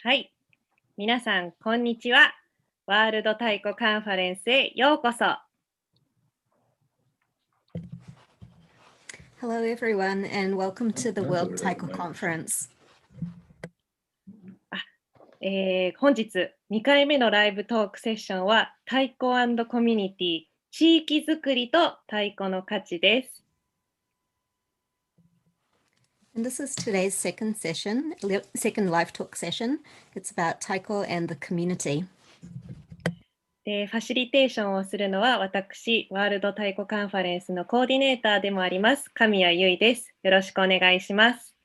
はい、皆さんこんにちは。ワールド太鼓カンファレンスへようこそ。Hello everyone and welcome to the World Taiko Conference. 本日2回目のライブトークセッションは太鼓&コミュニティ、地域づくりと太鼓の価値です。And this is today's second live talk session. It's about Taiko and the community. ファシリテーションをするのは私、ワールド太鼓カンファレンスのコーディネーターでもあります、神谷由衣です。よろしくお願いします。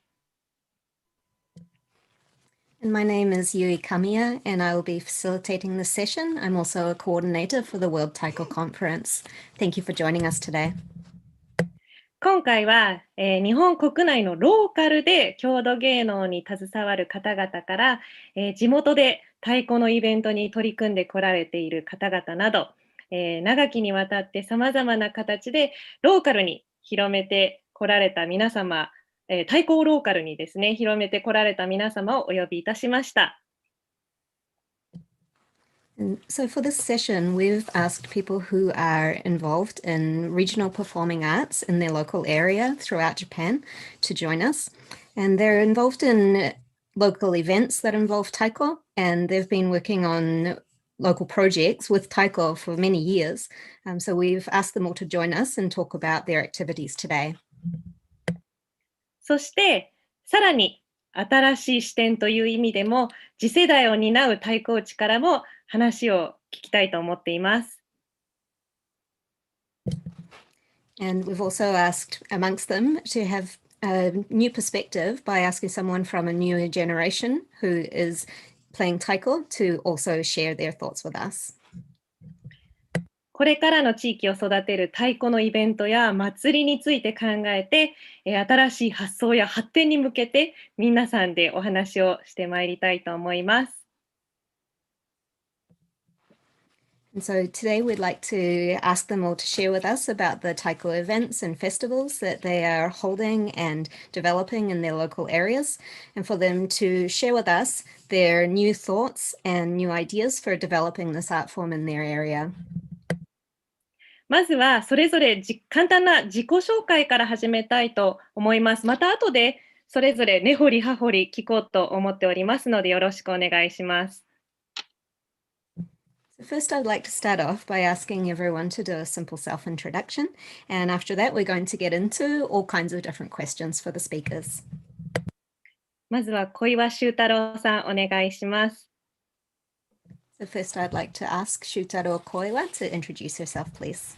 And my name is Yui Kamiya, and I will be facilitating this session. I'm also a coordinator for the World Taiko Conference. Thank you for joining us today. 今回は、日本国内のローカルで郷土芸能に携わる方々から、地元で太鼓のイベントに取り組んでこられている方々など、長きにわたってさまざまな形でローカルに広めてこられた皆様、太鼓をローカルにですね、広めてこられた皆様をお呼びいたしました。And so for this session, we've asked people who are involved in regional performing arts in their local area throughout Japan to join us. And they're involved in local events that involve taiko, and they've been working on local projects with taiko for many years. So we've asked them all to join us and talk about their activities today. そして、さらに新しい視点という意味でも、次世代を担う太鼓打ちからも話を聞きたいと思っています。And we've also asked amongst them to have a new perspective by asking someone from a newer generation who is playing taiko to also share their thoughts with us. これからの地域を育てる太鼓のイベントや祭りについて考えて、新しい発想や発展に向けて皆さんでお話をしてまいりたいと思います。And so today we'd like to ask them all to share with us about the taiko events and festivals that they are holding and developing in their local areas, and for them to share with us their new thoughts and new ideas for developing this art form in their area. まずはそれぞれ簡単な自己紹介から始めたいと思います。また後でそれぞれ根掘り葉掘り聞こうと思っておりますのでよろしくお願いします。So first, I'd like to start off by asking everyone to do a simple self-introduction, and after that, we're going to get into all kinds of different questions for the speakers. まずは小岩修太郎さんお願いします。So first, I'd like to ask Shutaro Koiwa to introduce herself, please.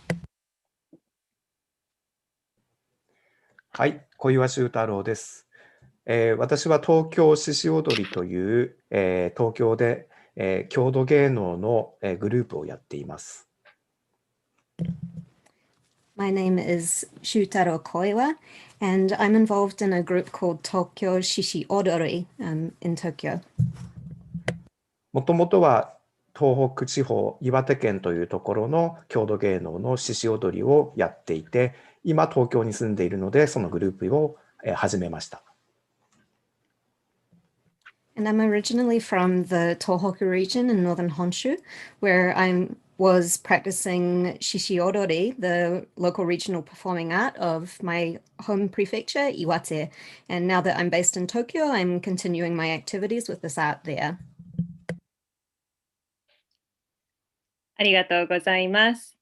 はい、小岩修太郎です。私は東京獅子踊りという、東京で、郷土芸能の、グループをやっています。My name is Shutaro Koiwa, and I'm involved in a group called Tokyo Shishi Odori in Tokyo. もともとは東北地方、岩手県というところの郷土芸能の獅子踊りをやっていて、今東京に住んでいるので、そのグループを始めました。And I'm originally from the Tohoku region in northern Honshu, where I was practicing shishi odori, the local regional performing art of my home prefecture, Iwate. And now that I'm based in Tokyo, I'm continuing my activities with this art there. ありがとうございます。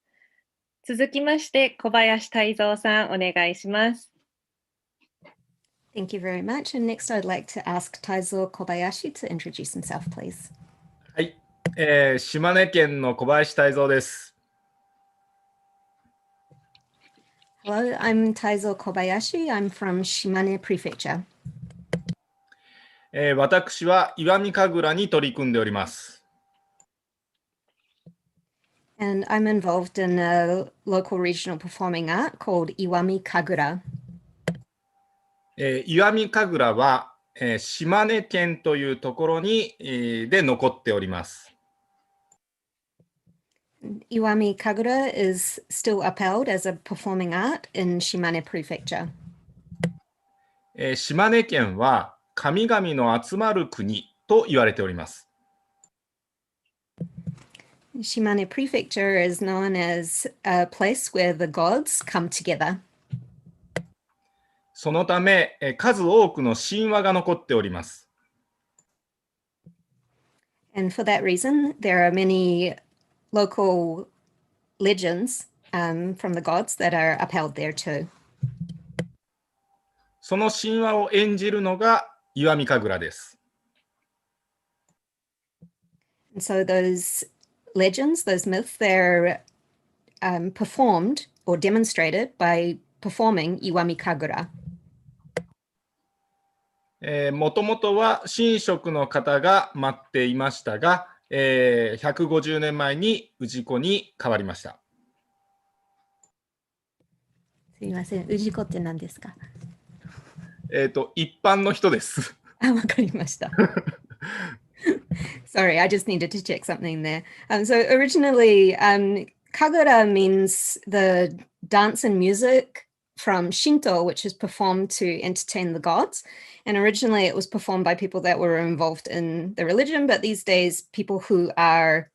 続きまして小林泰三さんお願いします。Thank you very much. And next, I'd like to ask Taizo Kobayashi to introduce himself, please. はい、島根県の小林泰三です。Hello, I'm Taizo Kobayashi. I'm from Shimane Prefecture. 私は石見神楽に取り組んでおります。And I'm involved in a local regional performing art called Iwami Kagura. 石見神楽は、島根県というところに、で残っております。Iwami Kagura is still upheld as a performing art in Shimane Prefecture. 島根県は神々の集まる国と言われております。Shimane Prefecture is known as a place where the gods come together. そのため、数多くの神話が残っております。And for that reason, there are many local legends from the gods that are upheld there too. その神話を演じるのが石見神楽です。And so those legends, those myths, they're performed or demonstrated by performing Iwami Kagura. もともとは神職の方が舞っていましたが、150年前に氏子に変わりました。すみません、氏子って何ですか？一般の人です。あ、わかりました。Sorry, I just needed to check something there. So originally, Kagura means the dance and music from Shinto, which is performed to entertain the gods. And originally it was performed by people that were involved in the religion, but these days people who are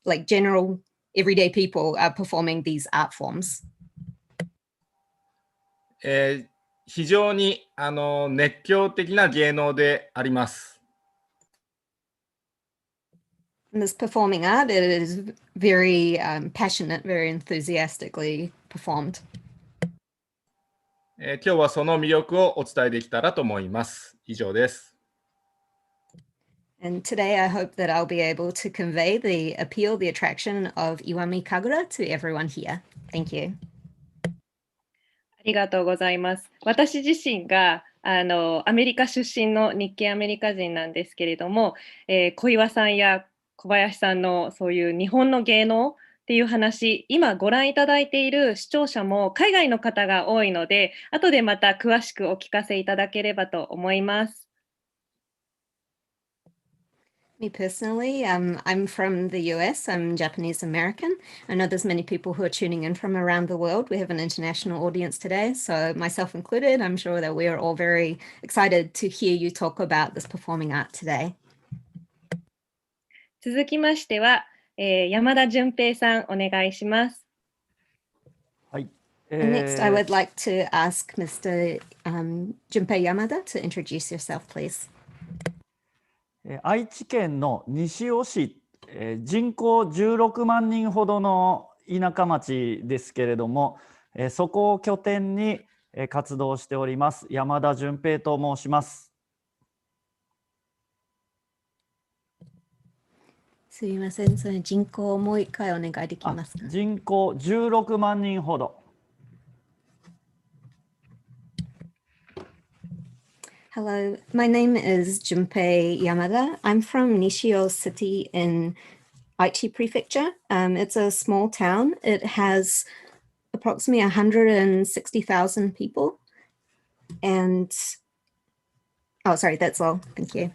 like general everyday people are performing these art forms. 非常に熱狂的な芸能であります。And this performing art, it is very passionate, very enthusiastically performed. 今日はその魅力をお伝えできたらと思います。以上です。And today I hope that I'll be able to convey the appeal, the attraction of Iwami Kagura to everyone here. Thank you. ありがとうございます。私自身がアメリカ出身の日系アメリカ人なんですけれども、小岩さんや小林さんのそういう日本の芸能っていう話、今ご覧いただいている視聴者も海外の方が多いので、後でまた詳しくお聞かせいただければと思います。Me personally, I'm from the US, I'm Japanese American. I know there's many people who are tuning in from around the world. We have an international audience today, so myself included, I'm sure that we are all very excited to hear you talk about this performing art today. 続きましては、山田純平さんお願いします。はい。And next, I would like to ask Mr. Junpei Yamada to introduce yourself, please. 愛知県の西尾市、人口16万人ほどの田舎町ですけれども、そこを拠点に活動しております山田純平と申します。すみません、その人口をもう一回お願いできますか？人口16万人ほど。Hello, my name is Junpei Yamada. I'm from Nishio City in Aichi Prefecture. It's a small town. It has approximately 160,000 people. And, oh, sorry, that's all. Thank you.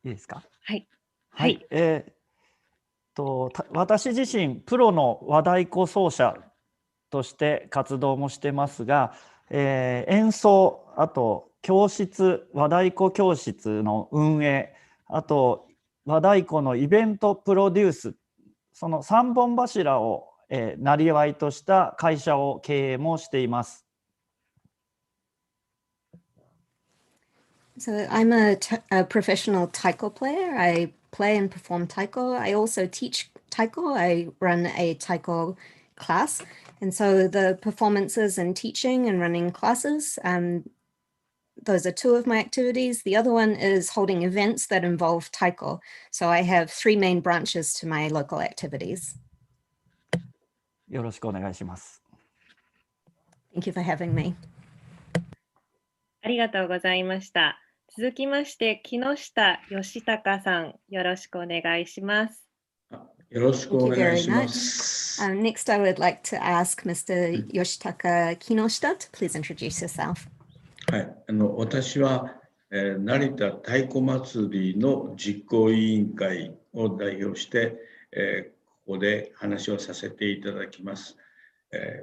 いいですか？はい。はい。私自身プロの和太鼓奏者として活動もしてますが、演奏、あと教室、和太鼓教室の運営、あと和太鼓のイベントプロデュース、その3本柱をなりわいとした会社を経営もしています。So I'm a professional taiko player. I play and perform taiko. I also teach taiko. I run a taiko class. And so the performances and teaching and running classes, those are two of my activities. The other one is holding events that involve taiko. So I have three main branches to my local activities. よろしくお願いします。Thank you for having me. ありがとうございました。続きまして、木下義孝さん、よろしくお願いします。よろしくお Thank you 願い very しま much. す。Next, I would like to ask Mr. Yoshitaka Kinoshita to please introduce yourself. はい、私は、成田太鼓祭りの実行委員会を代表して、ここで話をさせていただきます。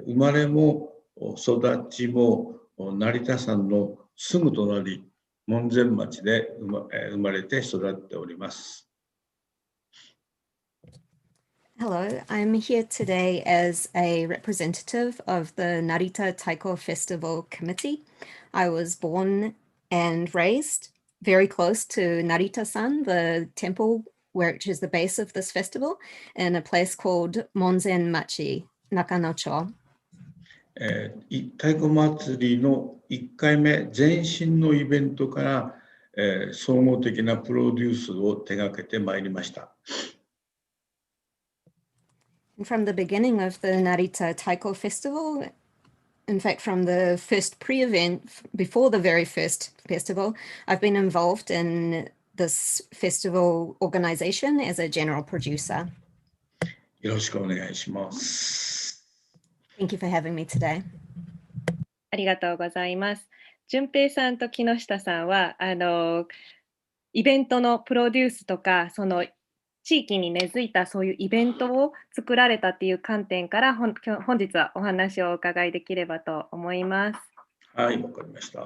生まれも育ちも成田山のすぐ隣、門前町で生まれて育っております。Hello, I'm here today as a representative of the Narita Taiko Festival Committee. I was born and raised very close to Narita-san, the temple which is the base of this festival, in a place called Monzen Machi, Nakanocho. 太鼓祭りの1回目前身のイベントから、総合的なプロデュースを手掛けてまいりました。From the beginning of the Narita Taiko Festival, in fact, from the first pre-event, before the very first festival, I've been involved in this festival organization as a general producer. よろしくお願いします。Thank you for having me today. ありがとうございます。純平さんと木下さんはイベントのプロデュースとかその地域に根付いたそういうイベントを作られたっていう観点から本日はお話をお伺いできればと思います。はい、わかりました。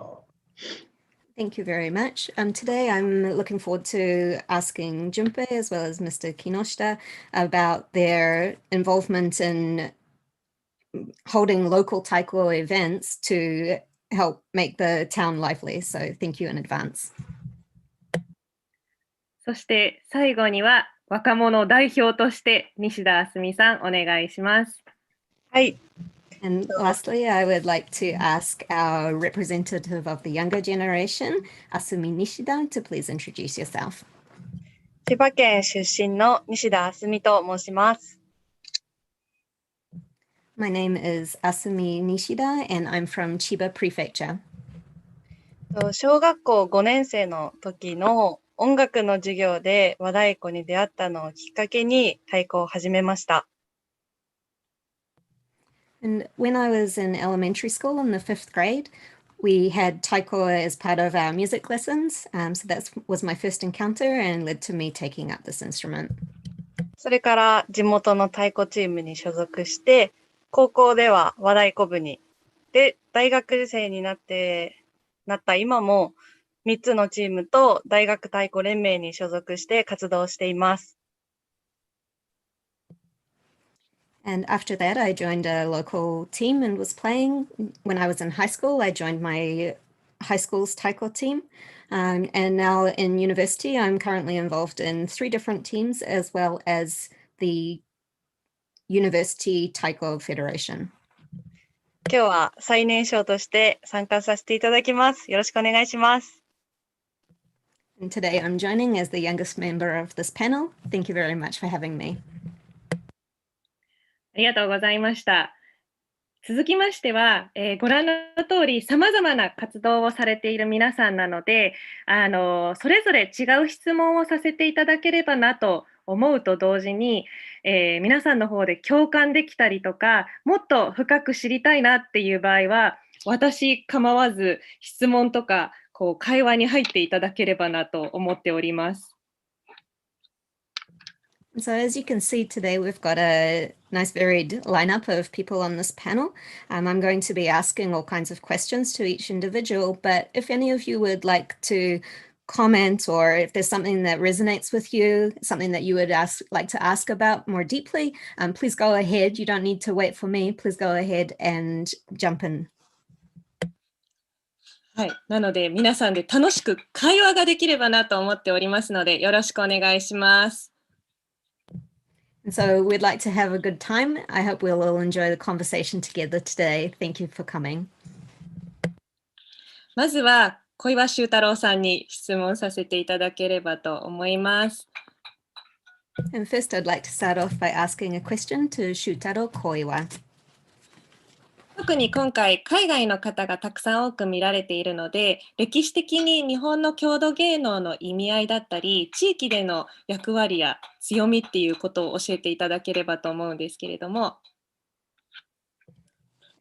Thank you very much. Today I'm looking forward to asking Junpei as well as Mr. Kinoshita about their involvement in holding local taiko events to help make the town lively. So thank you in advance. そして最後には若者代表として西田明日海さんお願いします。はい。And lastly, I would like to ask our representative of the younger generation, Asumi Nishida, to please introduce yourself. 千葉県出身の西田明日海と申します。My name is Asumi Nishida, and I'm from Chiba Prefecture. 小学校5年生の時の音楽の授業で和太鼓に出会ったのをきっかけに太鼓を始めました。And when I was in elementary school in the 5th grade, we had taiko as part of our music lessons. So that was my first encounter and led to me taking up this instrument. それから地元の太鼓チームに所属して、高校では和太鼓部に、で、大学生になった今も3つのチームと大学太鼓連盟に所属して活動しています。And after that, I joined a local team and was playing. When I was in high school, I joined my high school's taiko team. And now in university, I'm currently involved in 3 different teams as well as the University Taiko Federation. 今日は最年少として参加させていただきます。よろしくお願いします。And today I'm joining as the youngest member of this panel. Thank you very much for having me. ありがとうございました。続きましては、ご覧の通りさまざまな活動をされている皆さんなので、それぞれ違う質問をさせていただければなと思うと同時に、皆さんの方で共感できたりとか、もっと深く知りたいなっていう場合は、私構わず質問とか会話に入っていただければなと思っております。So as you can see today, we've got a nice varied lineup of people on this panel. I'm going to be asking all kinds of questions to each individual, but if any of you would like to comment or if there's something that resonates with you, something that you would like to ask about more deeply, please go ahead. You don't need to wait for me. Please go ahead and jump in. はい、なので皆さんで楽しく会話ができればなと思っておりますので、よろしくお願いします。So we'd like to have a good time. I hope we'll all enjoy the conversation together today. Thank you for coming. まずは小岩修太郎さんに質問させていただければと思います。And first, I'd like to start off by asking a question to Shutaro Koiwa. 特に今回海外の方がたくさん多く見られているので、歴史的に日本の郷土芸能の意味合いだったり、地域での役割や強みっていうことを教えていただければと思うんですけれども。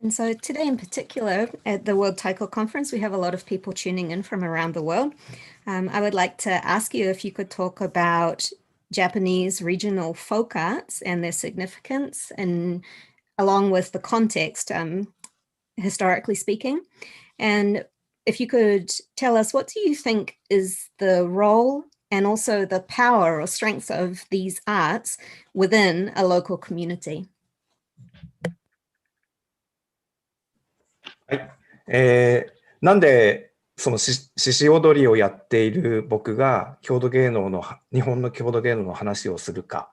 And so today in particular, at the World Taiko Conference, we have a lot of people tuning in from around the world. I would like to ask you if you could talk about Japanese regional folk arts and their significance, and along with the context, historically speaking, And if you could tell us, what do you think is the role and also the power or strength of these arts within a local community? はい。なんでその獅子踊りをやっている僕が日本の郷土芸能の話をするか、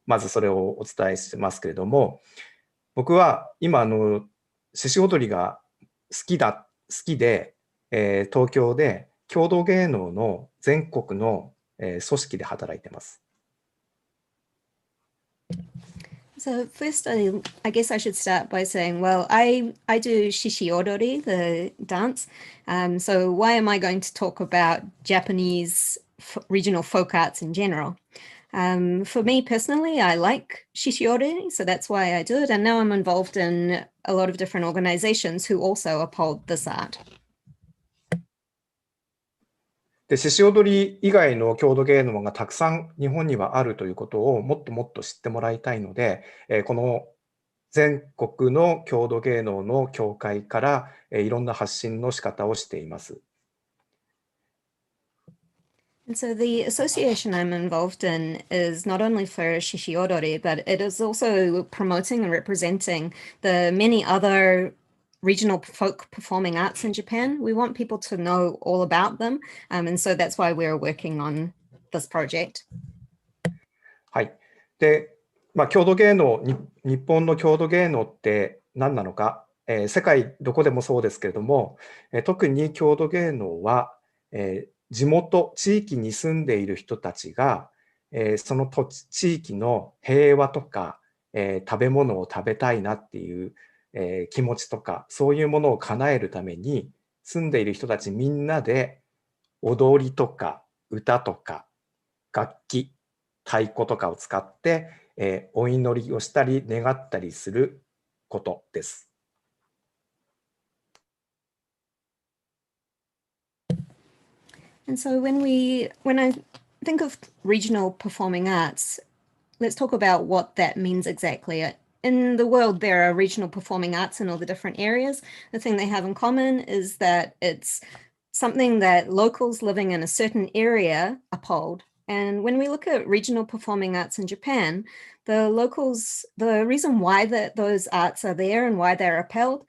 まずそれをお伝えしてますけれども、僕は今獅子踊りが好きで、東京で郷土芸能の全国の、組織で働いてます。So first, I guess I should start by saying, well, I do shishi odori, the dance. So why am I going to talk about Japanese regional folk arts in general? For me personally, I like shishi odori, so that's why I do it. And now I'm involved in a lot of different organizations who also uphold this art. で、獅子踊り以外の郷土芸能がたくさん日本にはあるということをもっともっと知ってもらいたいので、この全国の郷土芸能の協会からいろんな発信の仕方をしています。And so the association I'm involved in is not only for shishi odori, but it is also promoting and representing the many other regional folk performing arts in Japan. We want people to know all about them, and so that's why we're working on this project. はい。で、郷土芸能、日本の郷土芸能って何なのか、世界どこでもそうですけれども、特に郷土芸能は、地域に住んでいる人たちが、その地域の平和とか、食べ物を食べたいなっていう気持ちとか、そういうものを叶えるために、住んでいる人たちみんなで踊りとか歌とか楽器、太鼓とかを使って、お祈りをしたり願ったりすることです。And so when I think of regional performing arts, let's talk about what that means exactly. In the world, there are regional performing arts in all the different areas. The thing they have in common is that it's something that locals living in a certain area uphold. And when we look at regional performing arts in Japan, the reason why those arts are there and why they're upheld,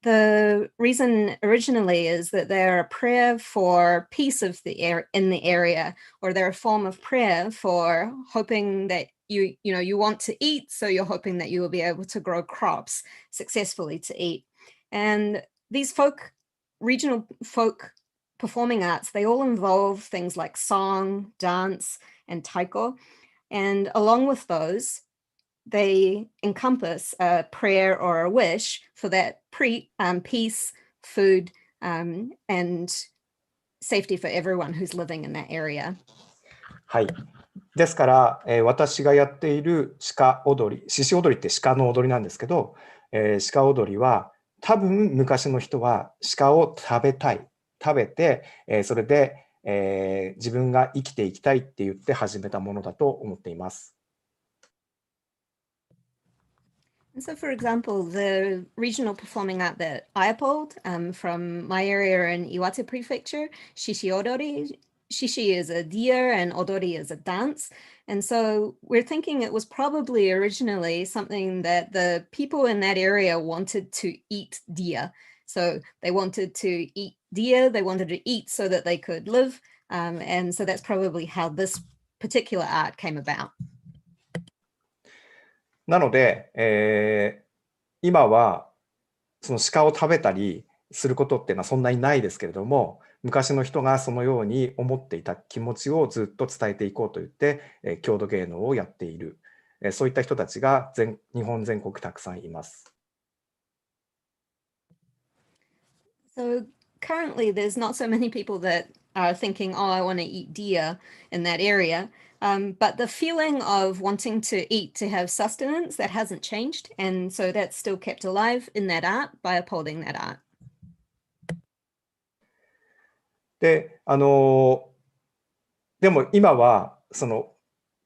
the reason originally is that they're a prayer for peace in the area, or they're a form of prayer for hoping that you want to eat, so you're hoping that you will be able to grow crops successfully to eat. And these regional folk performing arts, they all involve things like song, dance, and taiko. And along with those, they encompass a prayer or a wish for that peace, food, and safety for everyone who's living in that area. はい。ですから、私がやっている鹿踊り、獅子踊りって鹿の踊りなんですけど、鹿踊りは多分昔の人は鹿を食べて、それで、自分が生きていきたいって言って始めたものだと思っています。So, for example, the regional performing art that I uphold from my area in Iwate Prefecture, Shishi Odori. Shishi is a deer and Odori is a dance. And so we're thinking it was probably originally something that the people in that area wanted to eat deer. So they wanted to eat deer, they wanted to eat so that they could live. And so that's probably how this particular art came about. なので、今はその鹿を食べたりすることっていうのはそんなにないですけれども、昔の人がそのように思っていた気持ちをずっと伝えていこうと言って、郷土芸能をやっている、そういった人たちが日本全国たくさんいます。So currently there's not so many people that are thinking, oh, I want to eat deer in that area. But the feeling of wanting to eat, to have sustenance, that hasn't changed. And so that's still kept alive in that art by upholding that art. で、でも今はその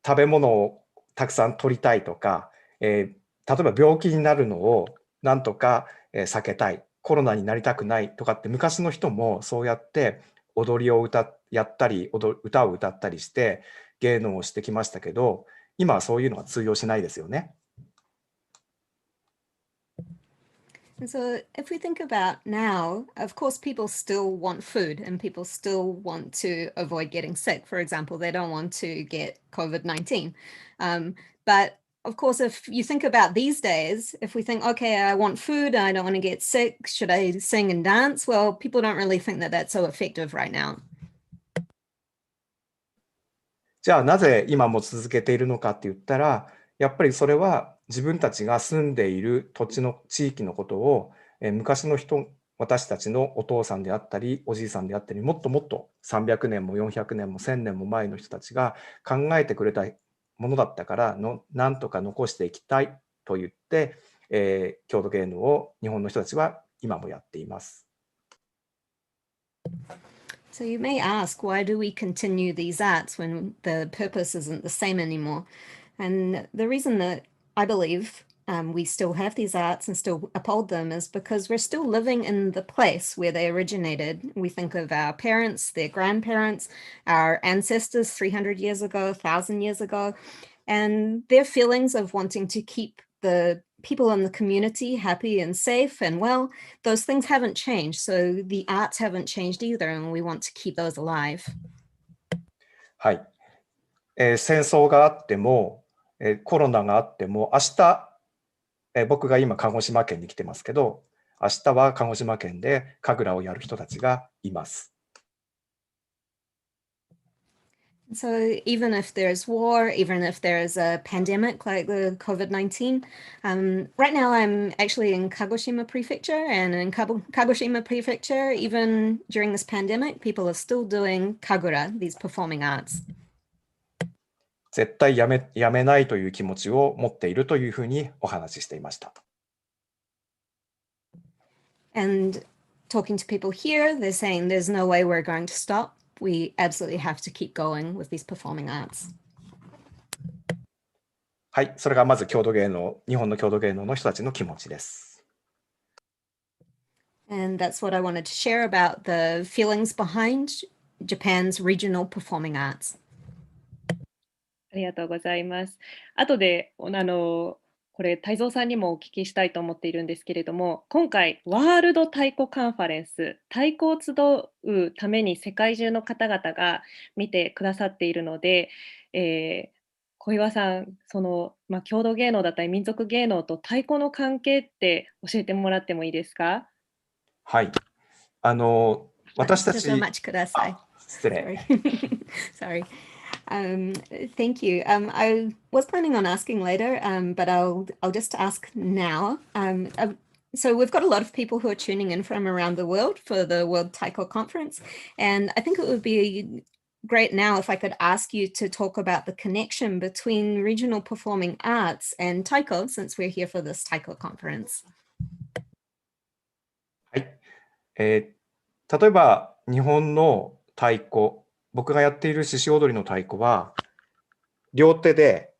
食べ物をたくさん取りたいとか、例えば病気になるのをなんとか避けたい。コロナになりたくないとかって昔の人もそうやって踊りをやったり歌を歌ったりして芸能をしてきましたけど、今はそういうのが通用しないですよね。And so if we think about now, of course, people still want food and people still want to avoid getting sick. For example, they don't want to get COVID-19. But of course, if you think about these days, if we think, okay, I want food, I don't want to get sick, should I sing and dance? Well, people don't really think that that's so effective right now. じゃあなぜ今も続けているのかって言ったら、やっぱりそれは自分たちが住んでいる土地の地域のことを昔の人、私たちのお父さんであったりおじいさんであったり、もっともっと300年も400年も1000年も前の人たちが考えてくれたものだったからなんとか残していきたいと言って、郷土芸能を日本の人たちは今もやっています。So you may ask, why do we continue these arts when the purpose isn't the same anymore? And the reason that I believe we still have these arts and still uphold them is because we're still living in the place where they originated. We think of our parents, their grandparents, our ancestors 300 years ago, 1,000 years ago, and their feelings of wanting to keep the people in the community happy and safe and well, those things haven't changed. So the arts haven't changed either, and we want to keep those alive. はい。戦争があっても、コロナがあっても、明日、僕が今鹿児島県に来てますけど、明日は鹿児島県で神楽をやる人たちがいます。So even if there's war, even if there's a pandemic like the COVID-19, right now I'm actually in Kagoshima Prefecture, and in Kagoshima Prefecture, even during this pandemic, people are still doing kagura, these performing arts. 絶対やめないという気持ちを持っているというふうにお話ししていました。And talking to people here, they're saying there's no way we're going to stop. We absolutely have to keep going with these performing arts. はい、それがまず郷土芸能、日本の郷土芸能の人たちの気持ちです。And that's what I wanted to share about the feelings behind Japan's regional performing arts. ありがとうございます。後でこれ泰造さんにもお聞きしたいと思っているんですけれども、今回ワールド太鼓カンファレンス、太鼓を集うために世界中の方々が見てくださっているので、小岩さん、郷土芸能だったり民族芸能と太鼓の関係って教えてもらってもいいですか？はい。私たち、Just a muchください。失礼。Sorry. Thank you. I was planning on asking later, but I'll just ask now. So we've got a lot of people who are tuning in from around the world for the World Taiko Conference, and I think it would be great now if I could ask you to talk about the connection between regional performing arts and Taiko, since we're here for this Taiko conference. はい。例えば日本の太鼓、僕がやっている獅子踊りの太鼓は両手で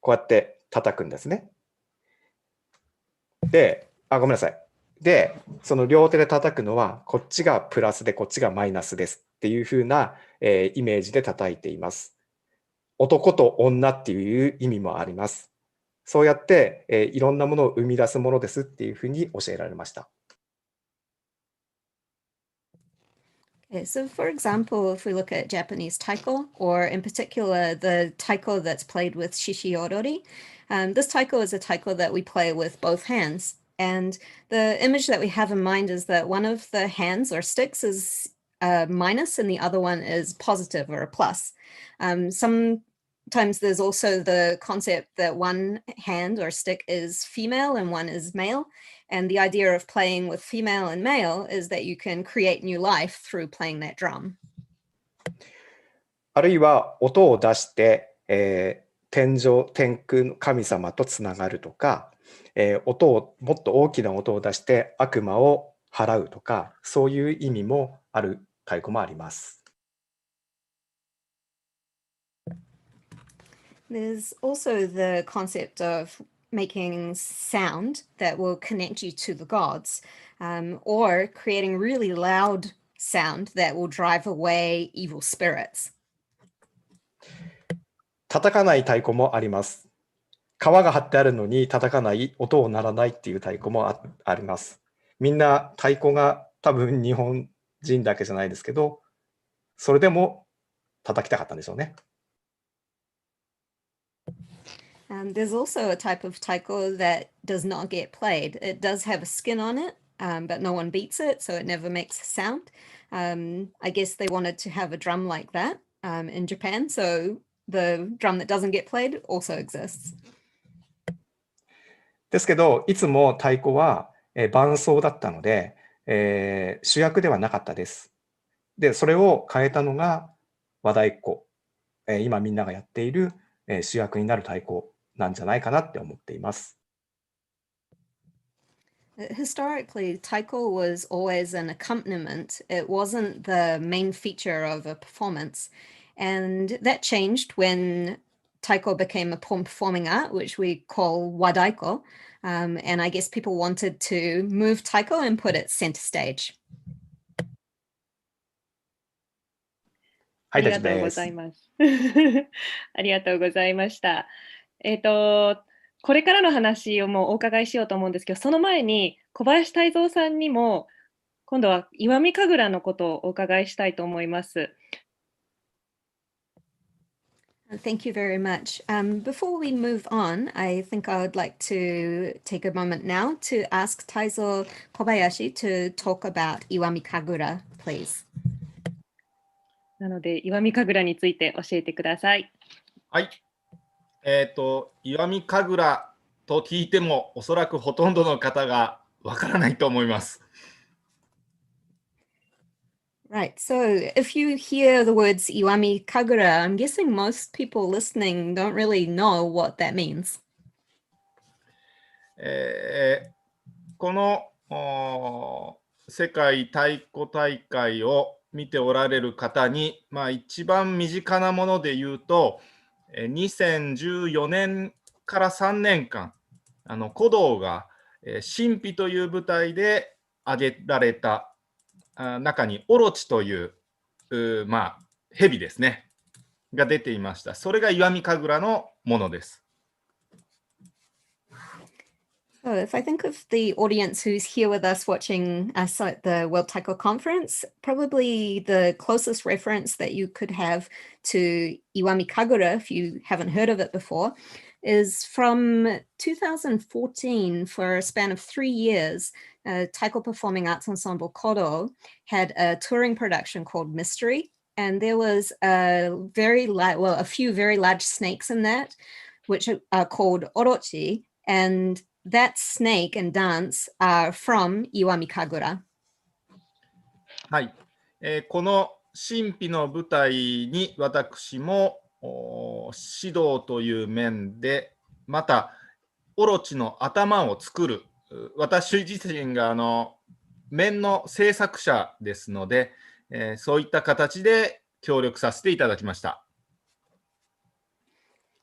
こうやって叩くんですね。で、ごめんなさい。で、その両手で叩くのはこっちがプラスでこっちがマイナスですっていう風な、イメージで叩いています。男と女っていう意味もあります。そうやって、いろんなものを生み出すものですっていう風に教えられました。Okay, so for example, if we look at Japanese taiko, or in particular the taiko that's played with shishi orori, this taiko is a taiko that we play with both hands. And the image that we have in mind is that one of the hands or sticks is a minus and the other one is positive or a plus. Sometimes there's also the concept that one hand or stick is female and one is male. And the idea of playing with female and male is that you can create new life through playing that drum. あるいは音を出して、天空の神様とつながるとか、もっと大きな音を出して悪魔を払うとか、そういう意味もある太鼓もあります。There's also the concept of making sound that will connect you to the gods, or creating really loud sound that will drive away evil spirits. 叩かない太鼓もあります。皮が張ってあるのに叩かない、音を鳴らないっていう太鼓もあります。みんな太鼓が多分日本人だけじゃないですけど、それでも叩きたかったんでしょうね。There's also a type of taiko that does not get played. It does have a skin on it, but no one beats it, so it never makes a sound. I guess they wanted to have a drum like that in Japan, so the drum that doesn't get played also exists. ですけど、いつも太鼓は伴奏だったので、主役ではなかったです。で、それを変えたのが和太鼓、今みんながやっている主役になる太鼓なんじゃないかなって思っています。Historically, taiko was always an accompaniment. It wasn't the main feature of a performance. And that changed when taiko became a performing art, which we call wadaiko. And I guess people wanted to move taiko and put it center stage. はい、ありがとうございます。ありがとうございました。これからの話をもうお伺いしようと思うんですけど、その前に小林泰三さんにも今度は石見神楽のことをお伺いしたいと思います。Thank you very much. Before we move on, I think I would like to take a moment now to ask Taizo Kobayashi to talk about Iwami Kagura, please. なので、石見神楽について教えてください。はい。石見神楽と聞いても、おそらくほとんどの方がわからないと思います。Right. So if you hear the words Iwami Kagura, I'm guessing most people listening don't really know what that means. この世界太鼓大会を見ておられる方に、一番身近なもので言うと、2014年から3年間、鼓動が神秘という舞台で挙げられた中にオロチという蛇ですねが出ていました。それが石見神楽のものです。So if I think of the audience who's here with us watching us at the World Taiko Conference, probably the closest reference that you could have to Iwami Kagura, if you haven't heard of it before, is from 2014. For a span of 3 years, Taiko Performing Arts Ensemble Kodo had a touring production called Mystery, and there was a few very large snakes in that, which are called orochi, and that snake and dance are from Iwami Kagura. はい、この神秘の舞台に私も指導という面で、またオロチの頭を作る、私自身が面の制作者ですので、そういった形で協力させていただきました。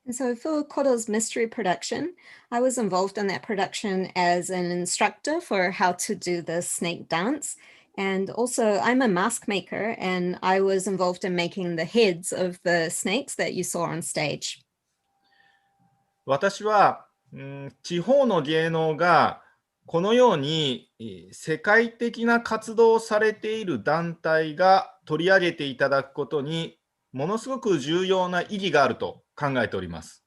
And so for Kodo's mystery production, I was involved in that production as an instructor for how to do the snake dance. And also I'm a mask maker, and I was involved in making the heads of the snakes that you saw on stage. 私は、地方の芸能がこのように世界的な活動をされている団体が取り上げていただくことにものすごく重要な意義があると考えております。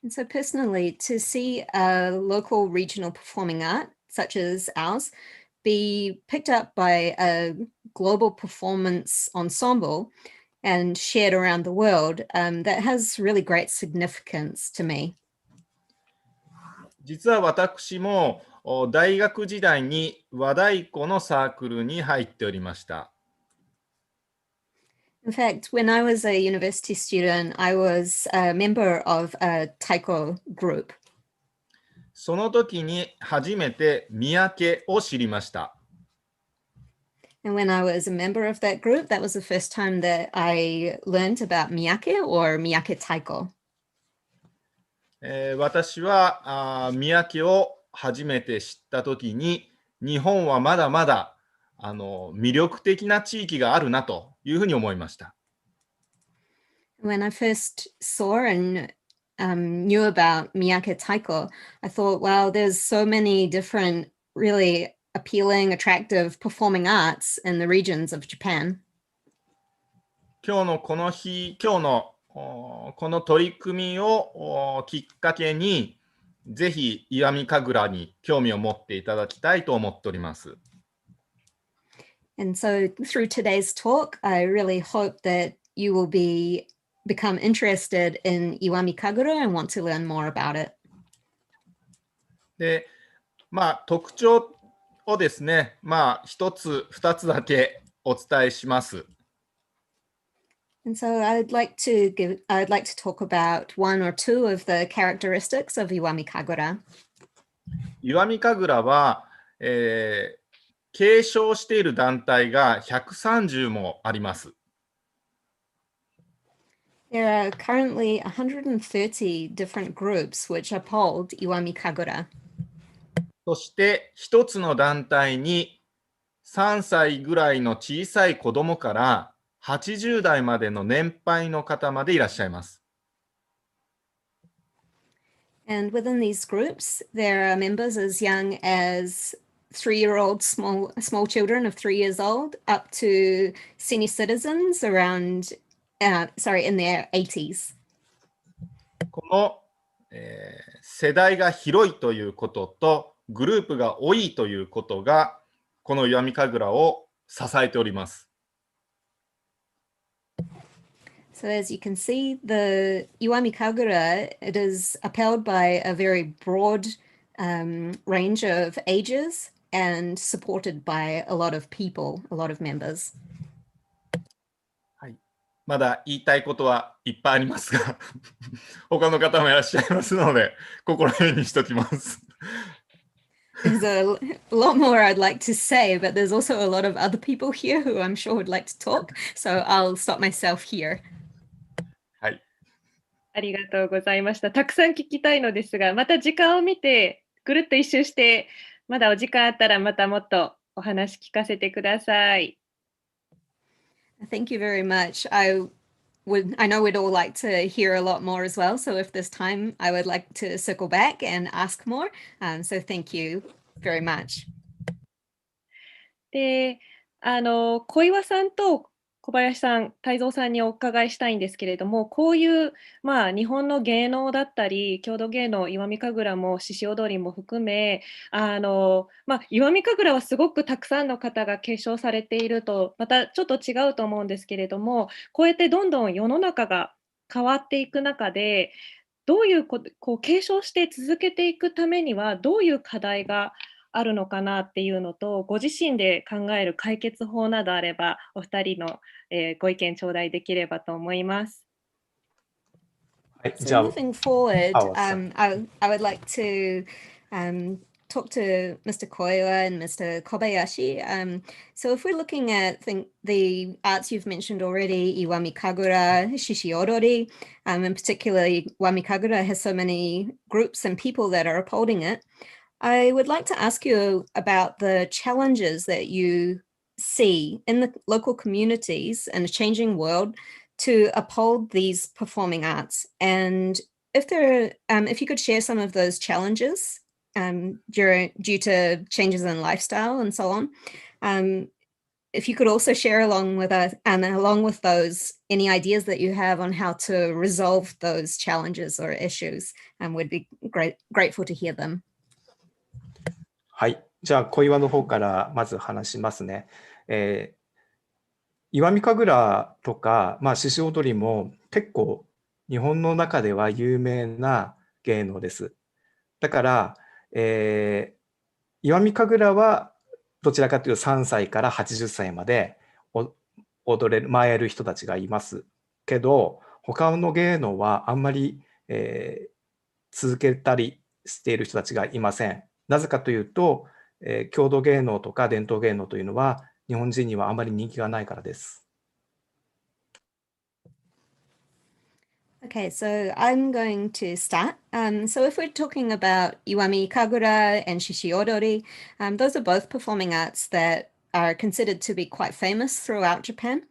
And so personally, to see a local regional performing art such as ours be picked up by a global performance ensemble and shared around the world, that has really great significance to me. 実は私も大学時代に和太鼓のサークルに入っておりました。In fact, when I was a university student, I was a member of a taiko group. その時に初めて三宅を知りました。And when I was a member of that group, that was the first time that I learned about miyake or miyake taiko. 私は三宅を初めて知ったときに、日本はまだまだ魅力的な地域があるなというふうに思いました。When I first saw and knew about Miyake Taiko, I thought, wow, there's so many different, really appealing, attractive performing arts in the regions of Japan. 今日のこの日、今日のこの取り組みをきっかけに、ぜひ石見神楽に興味を持っていただきたいと思っております。And so through today's talk, I really hope that you will become interested in Iwami Kagura and want to learn more about it. で、特徴をですね、一つ、二つだけお伝えします。And so I'd like to talk about one or two of the characteristics of Iwami Kagura. 石見神楽は、継承している団体が130もあります。There are currently 130 different groups which uphold Iwami Kagura. そして一つの団体に3歳ぐらいの小さい子どもから80代までの年配の方までいらっしゃいます。And within these groups, there are members as young as 3-year-old small children of 3 years old up to senior citizens around, in their 80s. この、世代が広いということとグループが多いということがこの石見神楽を支えております。So as you can see, the Iwami Kagura, it is upheld by a very broad range of ages and supported by a lot of people, a lot of members. はい、まだ言いたいことはいっぱいありますが、他の方もいらっしゃいますので、ここら辺にしときます。There's a lot more I'd like to say, but there's also a lot of other people here who I'm sure would like to talk, so I'll stop myself here. ありがとうございました。たくさん聞きたいのですが、また時間を見てぐるっと一周して、まだお時間あったらまたもっとお話聞かせてください。Thank you very much. I know we'd all like to hear a lot more as well. So if there's time, I would like to circle back and ask more. So thank you very much. で、小岩さんと小林さん、泰造さんにお伺いしたいんですけれども、こういう、日本の芸能だったり、郷土芸能、石見神楽も獅子踊りも含め、石見神楽はすごくたくさんの方が継承されていると、またちょっと違うと思うんですけれども、こうやってどんどん世の中が変わっていく中で、どういう継承して続けていくためには、どういう課題があるのかなっていうのと、ご自身で考える解決法などあれば、お二人の、ご意見頂戴できればと思います。はい、So moving forward, I would like to talk to Mr. Koiwa and Mr. Kobayashi. So if we're looking at the arts you've mentioned already, Iwami Kagura, Shishiodori, and particularly Iwami Kagura has so many groups and people that are upholding it. I would like to ask you about the challenges that you see in the local communities and a changing world to uphold these performing arts. And if you could share some of those challenges due to changes in lifestyle and so on. If you could also share along with us, and along with those, any ideas that you have on how to resolve those challenges or issues, we'd be grateful to hear them. はい、じゃあ小岩の方からまず話しますね。石見神楽とか、獅子踊りも結構日本の中では有名な芸能です。だから、石見神楽はどちらかというと3歳から80歳まで舞える人たちがいますけど、他の芸能はあんまり、続けたりしている人たちがいません。なぜかというと、郷土芸能とか伝統芸能というのは日本人にはあまり人気がないからです。Okay, so I'm going to start. So if we're talking about Iwami Kagura and Shishiodori, those are both performing arts that are considered to be quite famous throughout Japan.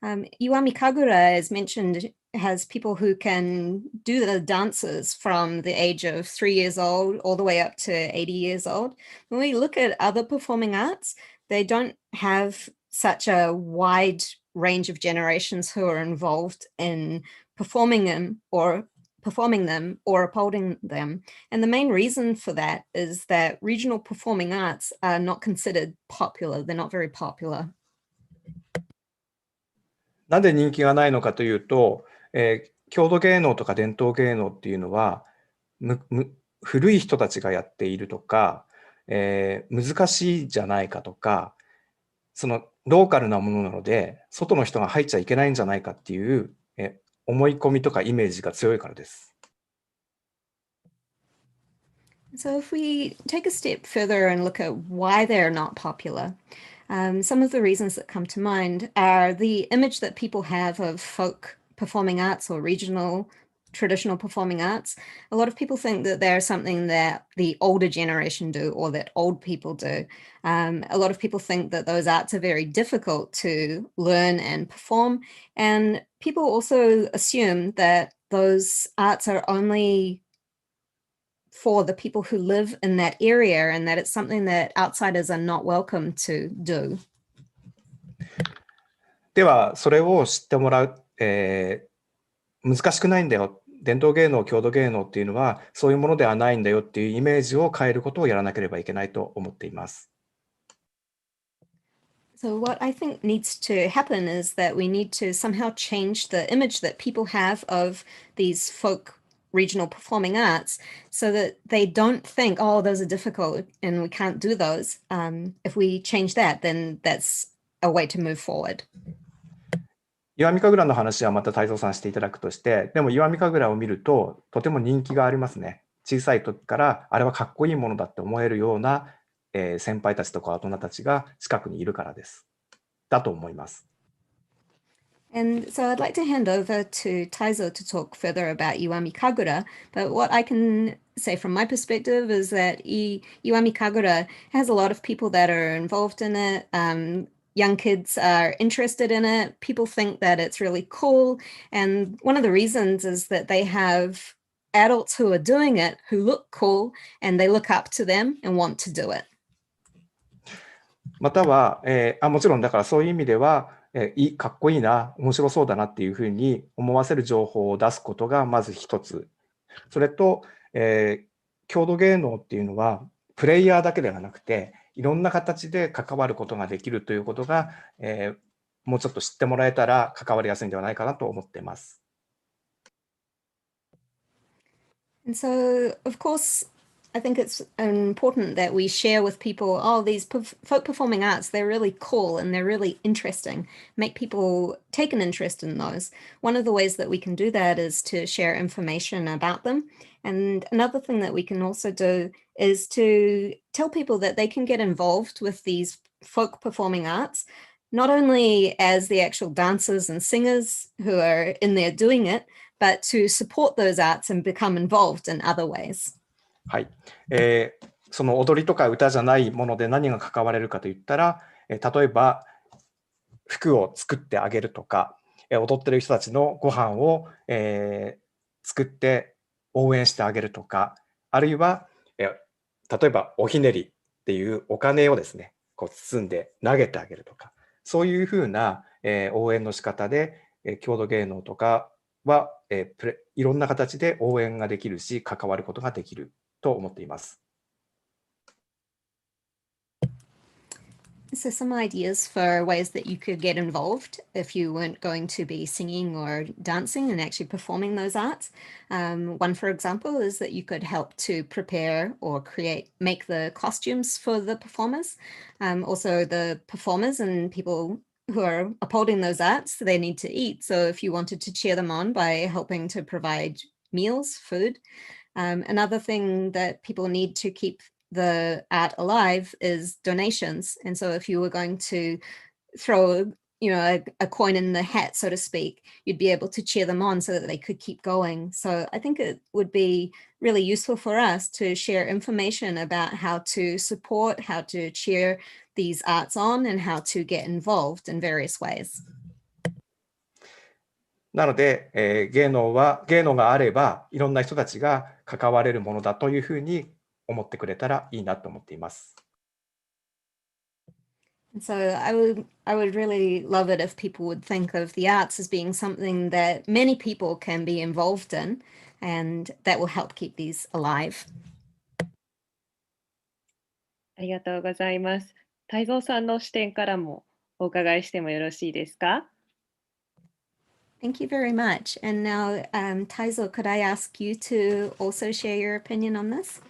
Iwami Kagura, as mentioned, has people who can do the dances from the age of 3 years old all the way up to 80 years old. When we look at other performing arts, they don't have such a wide range of generations who are involved in performing them or upholding them. And the main reason for that is that regional performing arts are not considered popular. They're not very popular. なんで人気がないのかというと、郷土芸能とか伝統芸能っていうのは古い人たちがやっているとか、難しいじゃないかとか、そのローカルなものなので外の人が入っちゃいけないんじゃないかっていう、思い込みとかイメージが強いからです。So if we take a step further and look at why they're not popular, some of the reasons that come to mind are the image that people have of folk performing arts or regional traditional performing arts. A lot of people think that they're something that the older generation do or that old people do. A lot of people think that those arts are very difficult to learn and perform. And people also assume that those arts are only for the people who live in that area and that it's something that outsiders are not welcome to do. ではそれを知ってもらう、難しくないんだよ、伝統芸能、郷土芸能っていうのはそういうものではないんだよっていうイメージを変えることをやらなければいけないと思っています。So what I think needs to happen is that we need to somehow change the image that people have of these folk regional performing arts so that they don't think, oh, those are difficult and we can't do those. If we change that, then that's a way to move forward. 石見神楽の話はまた太蔵さんしていただくとして、でも石見神楽を見るととても人気がありますね。小さい時からあれはかっこいいものだって思えるような、先輩たちとか大人たちが近くにいるからです。だと思います。And so I'd like to hand over to Taizo to talk further about Iwami Kagura. But what I can say from my perspective is that Iwami Kagura has a lot of people that are involved in it. Young kids are interested in it. People think that it's really cool. And one of the reasons is that they have adults who are doing it who look cool and they look up to them and want to do it. または、もちろんだからそういう意味では、かっこいいな、面白そうだなっていうふうに思わせる情報を出すことがまず一つ。それと、郷土芸能っていうのはプレイヤーだけではなくていろんな形で関わることができるということが、もうちょっと知ってもらえたら関わりやすいんではないかなと思っています。And so, of course, I think it's important that we share with people, oh, these folk performing arts, they're really cool and they're really interesting. Make people take an interest in those. One of the ways that we can do that is to share information about them. And another thing that we can also do is to tell people that they can get involved with these folk performing arts, not only as the actual dancers and singers who are in there doing it, but to support those arts and become involved in other ways. はい、その踊りとか歌じゃないもので何が関われるかといったら、例えば服を作ってあげるとか、踊ってる人たちのご飯を、作って応援してあげるとか、あるいは、例えばおひねりっていうお金をですね、こう包んで投げてあげるとか、そういうふうな、応援の仕方で、郷土芸能とかは、いろんな形で応援ができるし関わることができると思っています。So some ideas for ways that you could get involved if you weren't going to be singing or dancing and actually performing those arts. One, for example, is that you could help to prepare or make the costumes for the performers. Also, the performers and people who are upholding those arts, they need to eat. So if you wanted to cheer them on by helping to provide meals, food. Another thing that people need to keep the art alive is donations. And so if you were going to throw a coin in the hat, so to speak, you'd be able to cheer them on so that they could keep going. So I think it would be really useful for us to share information about how to support, how to cheer these arts on, and how to get involved in various ways. なので、芸能があればいろんな人たちが関われるものだというふうに思ってくれたらいいなと思っています。So I would really love it if people would think of the arts as being something that many people can be involved in, and that will help keep these alive. ありがとうございます。泰造さんの視点からもお伺いしてもよろしいですか？ Thank you very much. And now, Taizo, could I ask you to also share your opinion on this?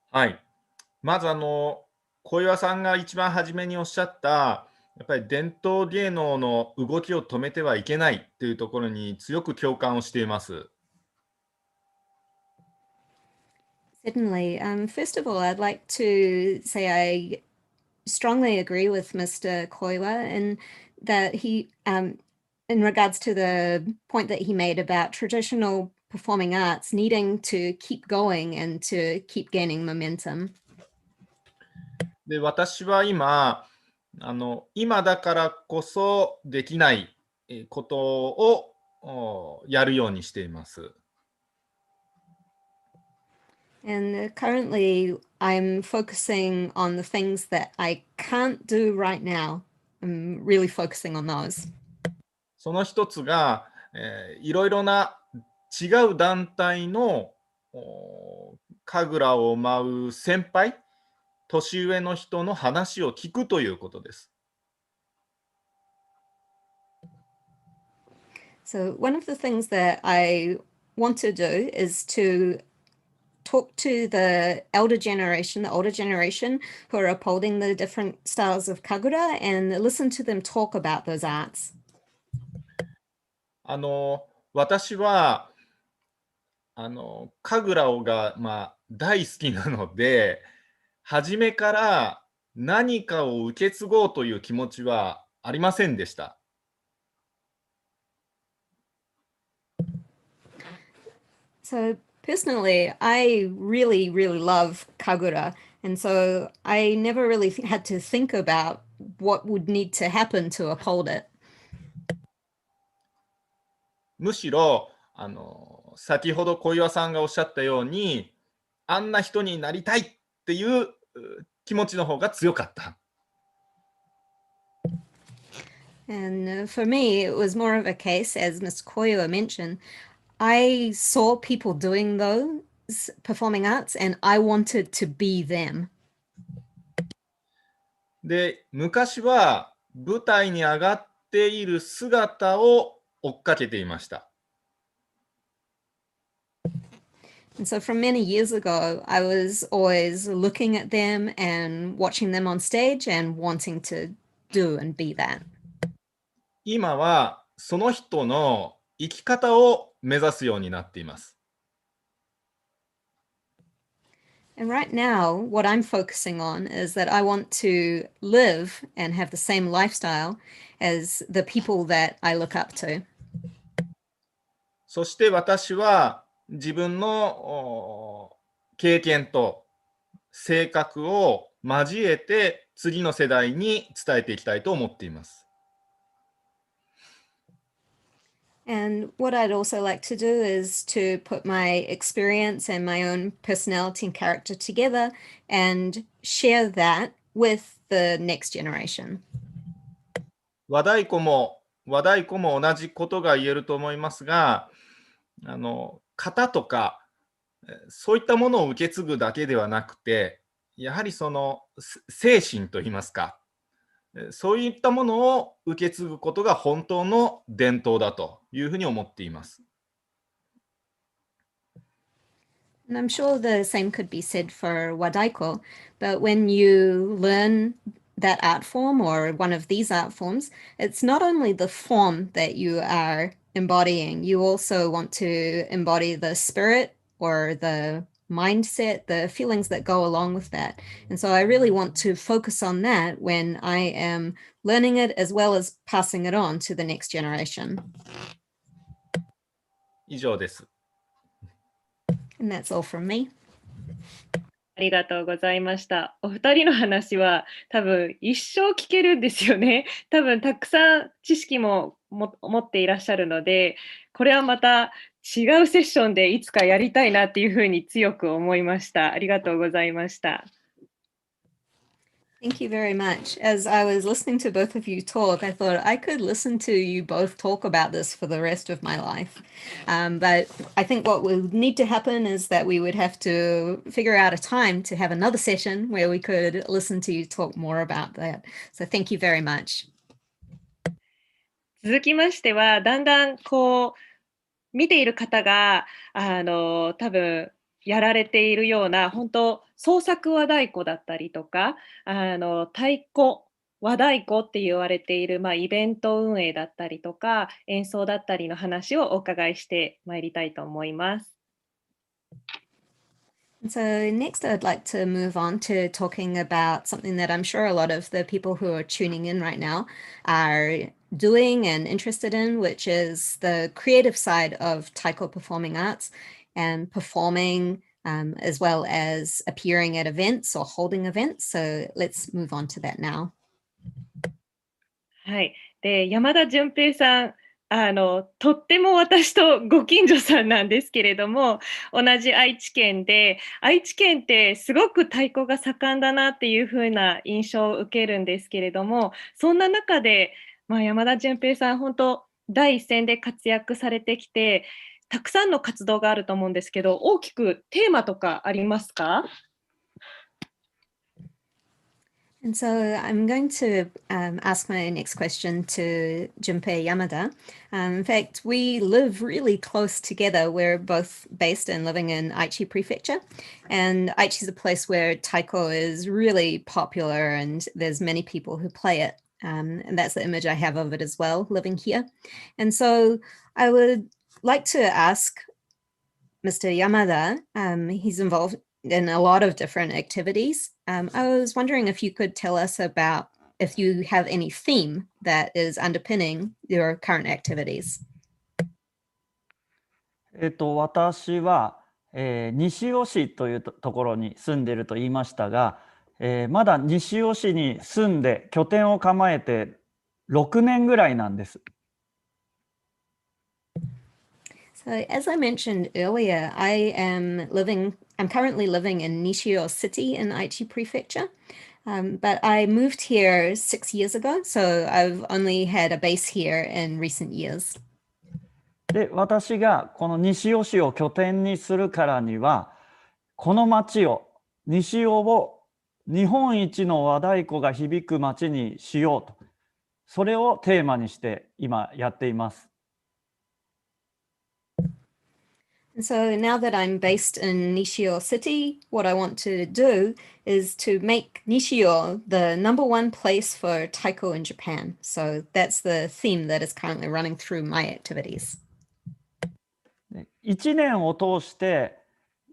はい。まず小岩さんが一番初めにおっしゃった、やっぱり伝統芸能の動きを止めてはいけないというところに強く共感をしています。Certainly. First of all, I'd like to say I strongly agree with Mr. Koiwa in that he, in regards to the point that he made about traditional performing arts needing to keep going and to keep gaining momentum. で、私は今だからこそできないことをやるようにしています。And currently, I'm focusing on the things that I can't do right now. I'm really focusing on those. その一つが、いろいろな違う団体の神楽を舞う先輩、年上の人の話を聞くということです。So one of the things that I want to do is to talk to the older generation who are upholding the different styles of kagura and listen to them talk about those arts. 私は神楽が、大好きなので、初めから何かを受け継ごうという気持ちはありませんでした。So personally, I really, really love kagura. And so I never really had to think about what would need to happen to uphold it. むしろ、先ほど小岩さんがおっしゃったように、あんな人になりたいっていう気持ちの方が強かった。And for me, it was more of a case, as Ms. Koiwa mentioned, I saw people doing those performing arts and I wanted to be them. で、昔は舞台に上がっている姿を追っかけていました。And so from many years ago, I was always looking at them and watching them on stage and wanting to do and be that. 今はその人の生き方を目指すようになっています。And right now, what I'm focusing on is that I want to live and have the same lifestyle as the people that I look up to. そして私は自分の経験と性格を交えて次の世代に伝えていきたいと思っています。And what I'd also like to do is to put my experience and my own personality and character together and share that with the next generation. 和太鼓も同じことが言えると思いますが、型とかそういったものを受け継ぐだけではなくて、やはりその精神といいますか、そういったものを受け継ぐことが本当の伝統だというふうに思っています。And I'm sure the same could be said for Wadaiko, but when you learn that art form or one of these art forms, it's not only the form that you are embodying, you also want to embody the spirit or the mindset, the feelings that go along with that. And so I really want to focus on that when I am learning it as well as passing it on to the next generation. 以上です。And that's all from me. ありがとうございました。お二人の話は多分一生聞けるんですよね。多分たくさん知識も持っていらっしゃるので、これはまた違うセッションでいつかやりたいなっていうふうに強く思いました。ありがとうございました。Thank you very much. As I was listening to both of you talk, I thought I could listen to you both talk about this for the rest of my life. But I think what would need to happen is that we would have to figure out a time to have another session where we could listen to you talk more about that. So thank you very much. 続きましては、だんだんこう見ている方が多分やられているような本当創作和太鼓だったりとか太鼓和太鼓って言われている、イベント運営だったりとか演奏だったりの話をお伺いしてまいりたいと思います。So next I'd like to move on to talking about something that I'm sure a lot of the people who are tuning in right now are doing and interested in, which is the creative side of taiko performing arts and performing as well as appearing at events or holding events. So let's move on to that now. はい。で、山田純平さん、とっても私とご近所さんなんですけれども、同じ愛知県で、愛知県ってすごく太鼓が盛んだなっていう風な印象を受けるんですけれども、そんな中で、山田純平さん、本当、第一線で活躍されてきて、たくさんの活動があると思うんですけど、大きくテーマとかありますか？ And so I'm going to ask my next question to Junpei Yamada. In fact, we live really close together. We're both based and living in Aichi Prefecture. And Aichi is a place where taiko is really popular and there's many people who play it. And that's the image I have of it as well, living here. And so I would like to ask Mr. Yamada, he's involved in a lot of different activities. I was wondering if you could tell us about if you have any theme that is underpinning your current activities. 私は、西尾市というところに住んでいると言いましたが、まだ西尾市に住んで拠点を構えて6年ぐらいなんです。So as I mentioned earlier, I'm currently living in Nishio City in Aichi Prefecture, but I moved here 6 years ago, so I've only had a base here in recent years. で、私がこの西尾市を拠点にするからには、この町を、西尾を日本一の和太鼓が響く町にしようと、それをテーマにして今やっています。So now that I'm based in Nishio City, what I want to do is to make Nishio the #1 place for taiko in Japan. So that's the theme that is currently running through my activities. 1年を通して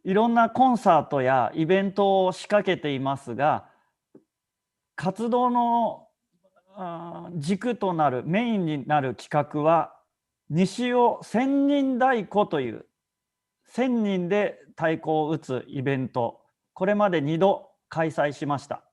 いろんなコンサートやイベントを仕掛けていますが、活動の軸となるメインになる企画は西尾千人太鼓という1000人で太鼓を打つイベント、これまで2度開催しました。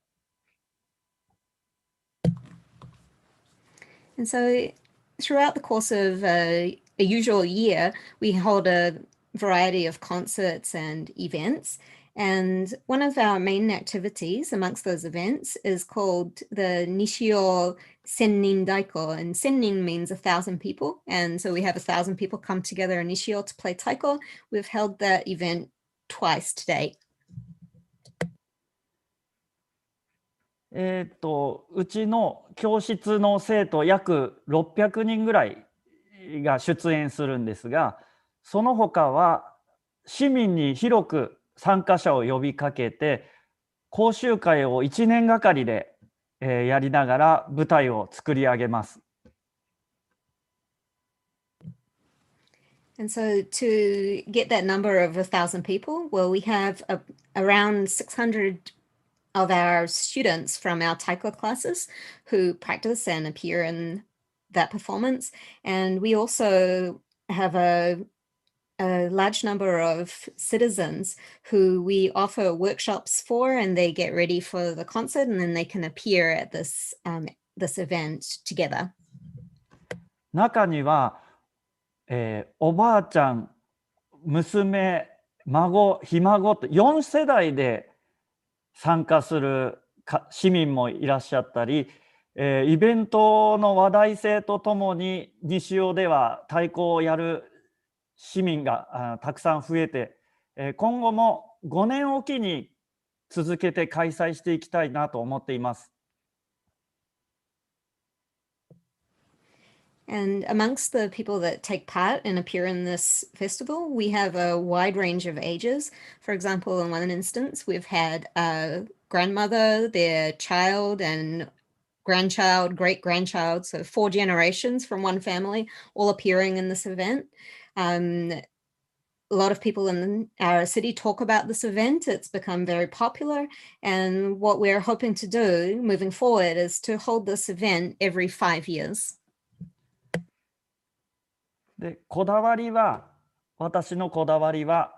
And so throughout the course of a usual year, we hold a variety of concerts and events. And one of our main activities amongst those events is called the Nishio Sennin Daiko. And Sennin means 1,000 people. And so we have 1,000 people come together in Nishio to play taiko. We've held that event twice to date. うちの教室の生徒約600人ぐらいが出演するんですが、その他は市民に広く参加者を呼びかけて講習会を1年がかりでやりながら舞台を作り上げます。And so to get that number of 1,000 people, well, we have around 600 of our students from our Taiko classes who practice and appear in that performance. And we also have a large number of citizens who we offer workshops for, and they get ready for the concert, and then they can appear at this event together. 中には、おばあちゃん、娘、孫、ひ孫と4世代で参加する市民もいらっしゃったり、イベントの話題性とともに西尾では太鼓をやる市民がたくさん増えて、今後も5年おきに続けて開催していきたいなと思っています。And amongst the people that take part and appear in this festival, we have a wide range of ages. For example, in one instance, we've had a grandmother, their child, and grandchild, great-grandchild, so 4 generations from one family, all appearing in this event. A lot of people in our city talk about this event. It's become very popular. And what we're hoping to do moving forward is to hold this event every 5 years. で、私のこだわりは、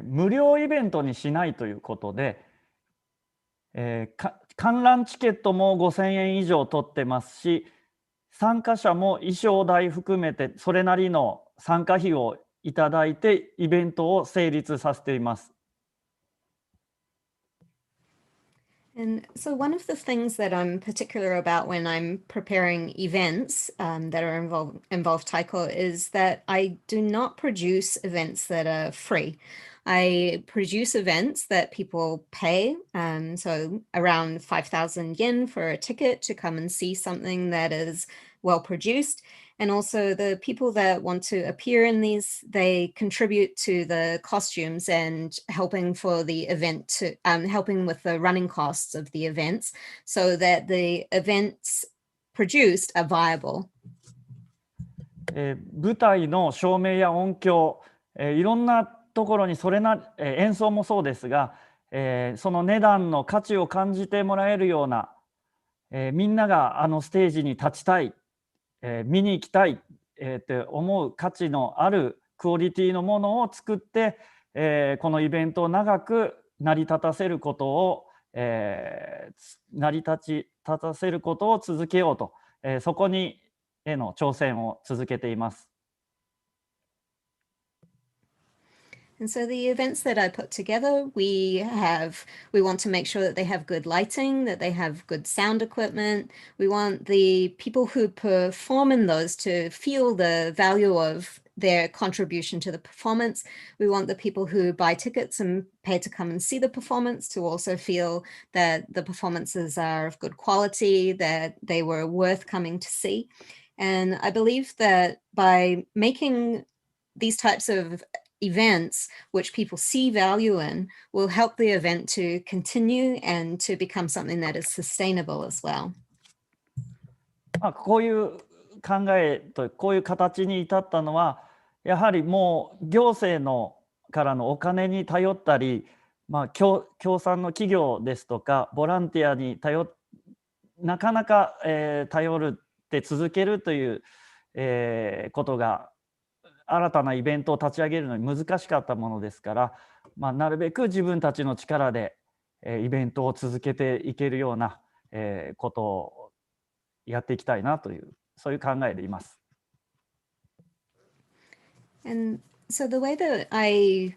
無料イベントにしないということで、観覧チケットも5000円以上取ってますし、参加者も衣装代含めてそれなりの参加費をいただいてイベントを成立させています。And so one of the things that I'm particular about when I'm preparing events that are involve Taiko is that I do not produce events that are free. I produce events that people pay, so around 5,000 yen for a ticket to come and see something that is well produced. And also the people that want to appear in these, they contribute to the costumes and helping for the event to helping with the running costs of the events so that the events produced are viable. 舞台の照明や音響、いろんなところに演奏もそうですが、その値段の価値を感じてもらえるような、みんながあのステージに立ちたい、見に行きたい、って思う価値のあるクオリティのものを作って、このイベントを長く成り立たせることを、続けようと、そこにへの挑戦を続けています。And so the events that I put together, we want to make sure that they have good lighting, that they have good sound equipment. We want the people who perform in those to feel the value of their contribution to the performance. We want the people who buy tickets and pay to come and see the performance to also feel that the performances are of good quality, that they were worth coming to see. And I believe that by making these types of events which people see value in will help the event to continue and to become something that is sustainable as well. こういう考えとこういう形に至ったのはやはりもう行政のからのお金に頼ったり、協賛の企業ですとかボランティアになかなか、頼るって続けるという、ことが新たなイベントを立ち上げるのに難しかったものですから、なるべく自分たちの力で、イベントを続けていけるような、ことをやっていきたいなというそういう考えでいます。And so the way that I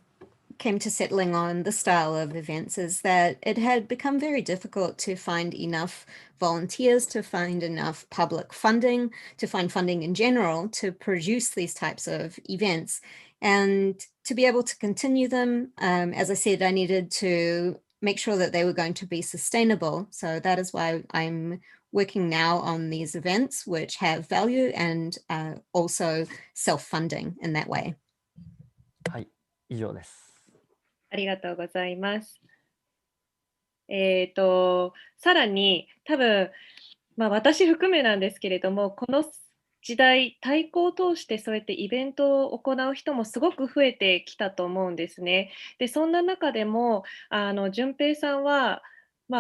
came to settling on the style of events is that it had become very difficult to find enough volunteers, to find enough public funding, to find funding in general to produce these types of events. And to be able to continue them, as I said, I needed to make sure that they were going to be sustainable. So that is why I'm working now on these events which have value and also self-funding in that way. はい、以上です。ありがとうございます。さらに多分、私含めなんですけれども、この時代、太鼓を通してそうやってイベントを行う人もすごく増えてきたと思うんですね。で、そんな中でも、順平さんは、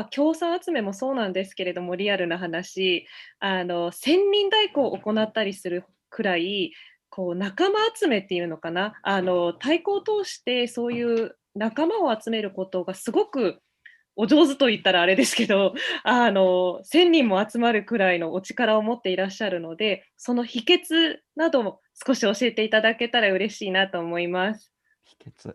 協賛集めもそうなんですけれども、リアルな話、千人太鼓を行ったりするくらい、こう仲間集めっていうのかな、太鼓を通してそういう仲間を集めることがすごくお上手と言ったらあれですけど、1000人も集まるくらいのお力を持っていらっしゃるので、その秘訣なども少し教えていただけたら嬉しいなと思います。秘訣。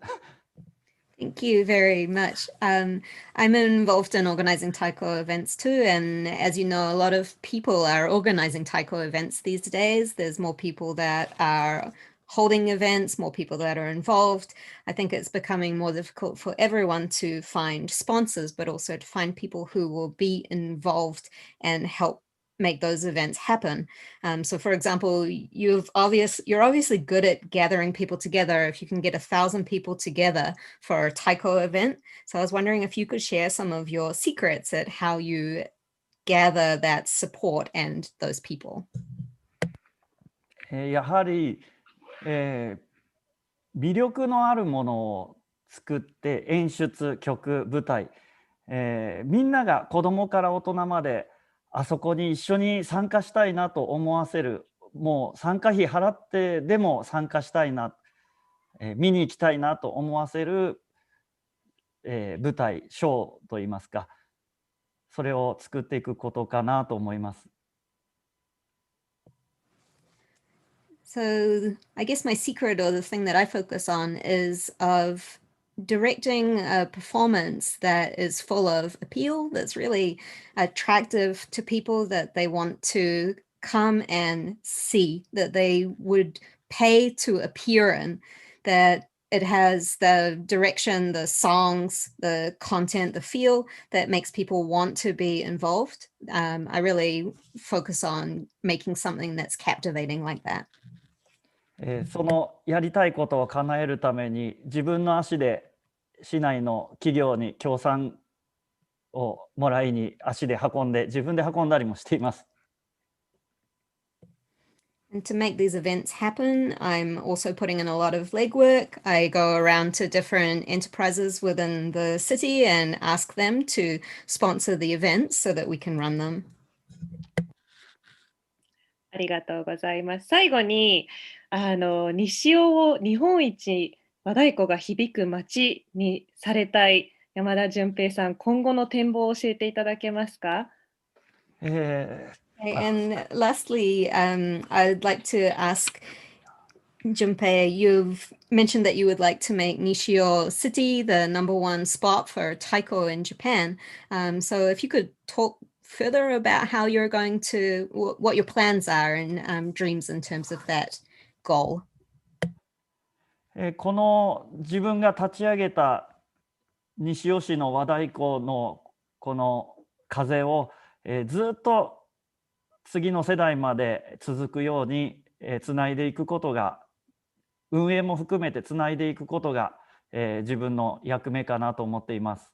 Thank you very much. I'm involved in organizing taiko events too, and as you know, a lot of people are organizing taiko events these days. There's more people that are holding events, more people that are involved. I think it's becoming more difficult for everyone to find sponsors, but also to find people who will be involved and help make those events happen. So for example, you're obviously good at gathering people together if you can get 1,000 people together for a taiko event. So I was wondering if you could share some of your secrets at how you gather that support and those people. やはり、魅力のあるものを作って演出、曲、舞台、みんなが子どもから大人まであそこに一緒に参加したいなと思わせる、もう参加費払ってでも参加したいな、見に行きたいなと思わせる、舞台、ショーといいますか、それを作っていくことかなと思います。So I guess my secret, or the thing that I focus on, is of directing a performance that is full of appeal, that's really attractive to people, that they want to come and see, that they would pay to appear in, that it has the direction, the songs, the content, the feel that makes people want to be involved. I really focus on making something that's captivating like that. そのやりたいことを叶えるために自分の足で市内の企業に協賛をもらいに足で運んで自分で運んだりもしています。And to make these events happen, I'm also putting in a lot of legwork. I go around to different enterprises within the city and ask them to sponsor the events so that we can run them. ありがとうございます。最後に、西尾を日本一和太鼓が響く街にされたい山田純平さん、今後の展望を教えていただけますか？ And lastly, I'd like to ask Junpei, you've mentioned that you would like to make Nishio City the #1 spot for taiko in Japan. So if you could talk further about how you're going to, what your plans are and dreams in terms of that goal. この自分が立ち上げた西尾市の和太鼓のこの風を、ずっと次の世代まで続くようにつないでいくことが、運営も含めてつないでいくことが、自分の役目かなと思っています。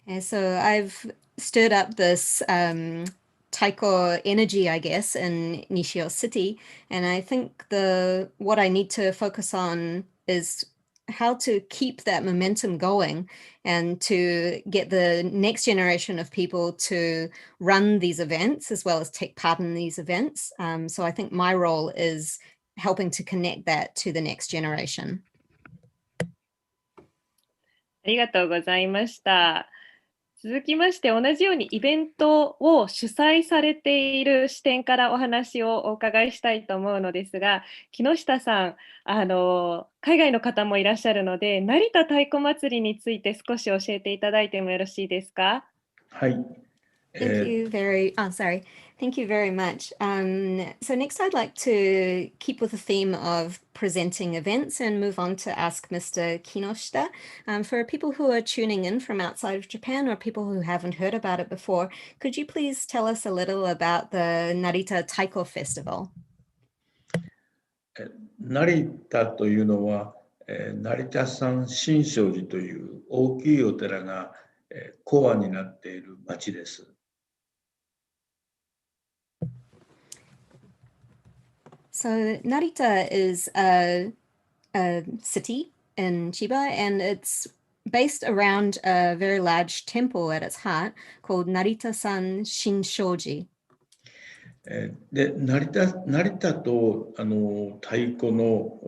So I've stirred up this taiko energy, I guess, in Nishio City, and I think what I need to focus on is how to keep that momentum going and to get the next generation of people to run these events as well as take part in these events. So I think my role is helping to connect that to the next generation. ありがとうございました。続きまして、同じようにイベントを主催されている視点からお話をお伺いしたいと思うのですが、木下さん、海外の方もいらっしゃるので、成田太鼓祭りについて少し教えていただいてもよろしいですか？はい。Thank you very much. So next I'd like to keep with the theme of presenting events and move on to ask Mr. Kinoshita. For people who are tuning in from outside of Japan or people who haven't heard about it before, could you please tell us a little about the Narita Taiko Festival? 成田というのは、成田山新勝寺という大きいお寺がコアになっている町です。So Narita is a city in Chiba, and it's based around a very large temple at its heart called Narita-san Shinshoji. で、成田と太鼓の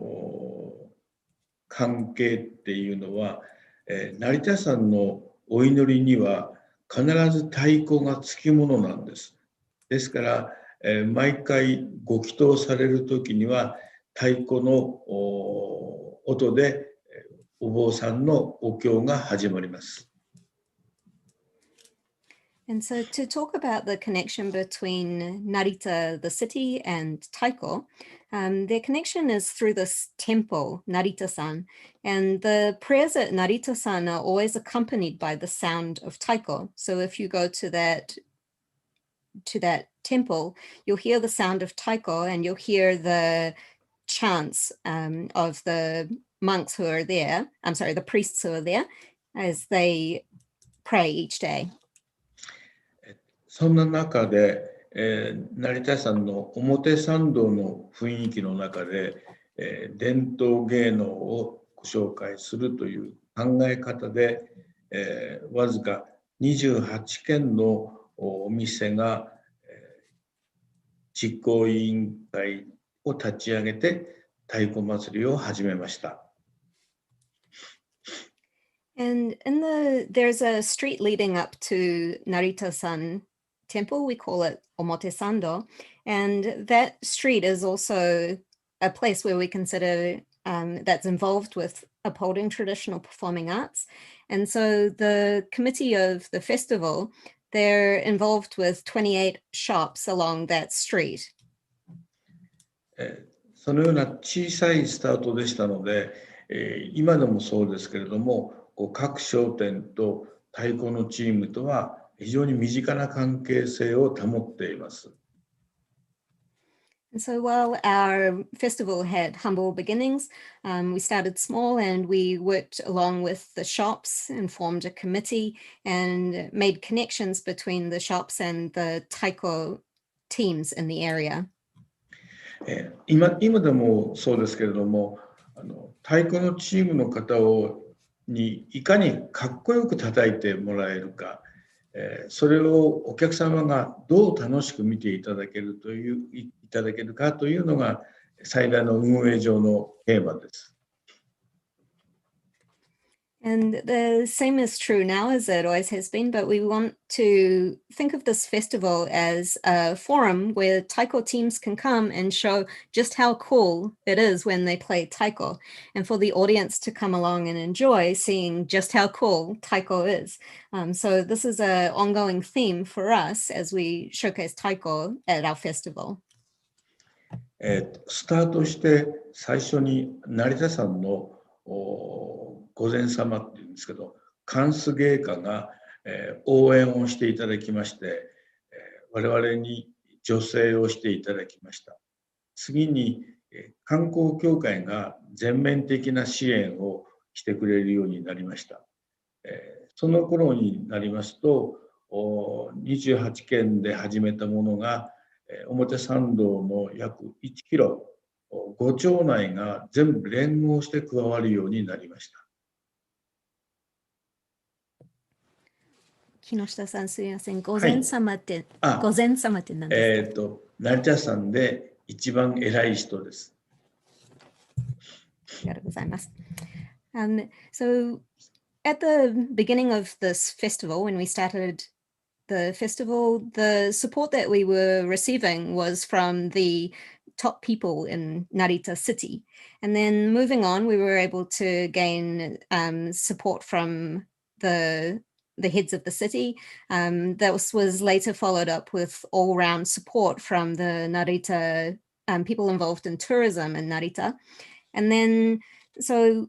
関係っていうのは、成田山のお祈りには必ず太鼓がつきものなんです。ですから、毎回ご祈祷される時には太鼓の音でお坊さんのお経が始まります。And so to talk about the connection between Narita, the city, and Taiko, their connection is through this temple, Narita-san. And the prayers at Narita-san are always accompanied by the sound of Taiko. So if you go to that temple, you'll hear the sound of Taiko, and you'll hear the chants of the monks who are there, the priests who are there, as they pray each day. そんな中で、成田山の表参道の雰囲気の中で、伝統芸能をご紹介するという考え方で、わずか28件のお店が、実行委員会を立ち上げて太鼓祭りを始めました。And there's a street leading up to Narita-san temple. We call it Omotesando, and that street is also a place where we consider that's involved with upholding traditional performing arts. And so the committee of the festival, they're involved with 28 shops along that street. そのような小さいスタートでしたので、今でもそうですけれども、各商店と太鼓のチームとは非常に身近な関係性を保っています。And so while our festival had humble beginnings, we started small and we worked along with the shops and formed a committee and made connections between the shops and the taiko teams in the area. 今でもそうですけれども、太鼓のチームの方にいかにかっこよく叩いてもらえるか、それをお客様がどう楽しく見ていただけるかというのが最大の運営上のテーマです。And the same is true now as it always has been, but we want to think of this festival as a forum where taiko teams can come and show just how cool it is when they play taiko, and for the audience to come along and enjoy seeing just how cool taiko is. So this is an ongoing theme for us as we showcase taiko at our festival. スタートして最初に成田山の御前様っていうんですけど、貫主芸家が、応援をしていただきまして、我々に助成をしていただきました。次に、観光協会が全面的な支援をしてくれるようになりました。その頃になりますと、28県で始めたものが、表参道の約1キロ、5町内が全部連合して加わるようになりました。木下さん、すみません。御前様って、御前様って何ですか？成田山で一番偉い人です。ありがとうございます。So at the beginning of this festival, when we started the festival, the support that we were receiving was from the top people in Narita city. And then moving on, we were able to gain support from the heads of the city. That was later followed up with all-round support from the Narita people involved in tourism in Narita. And then, so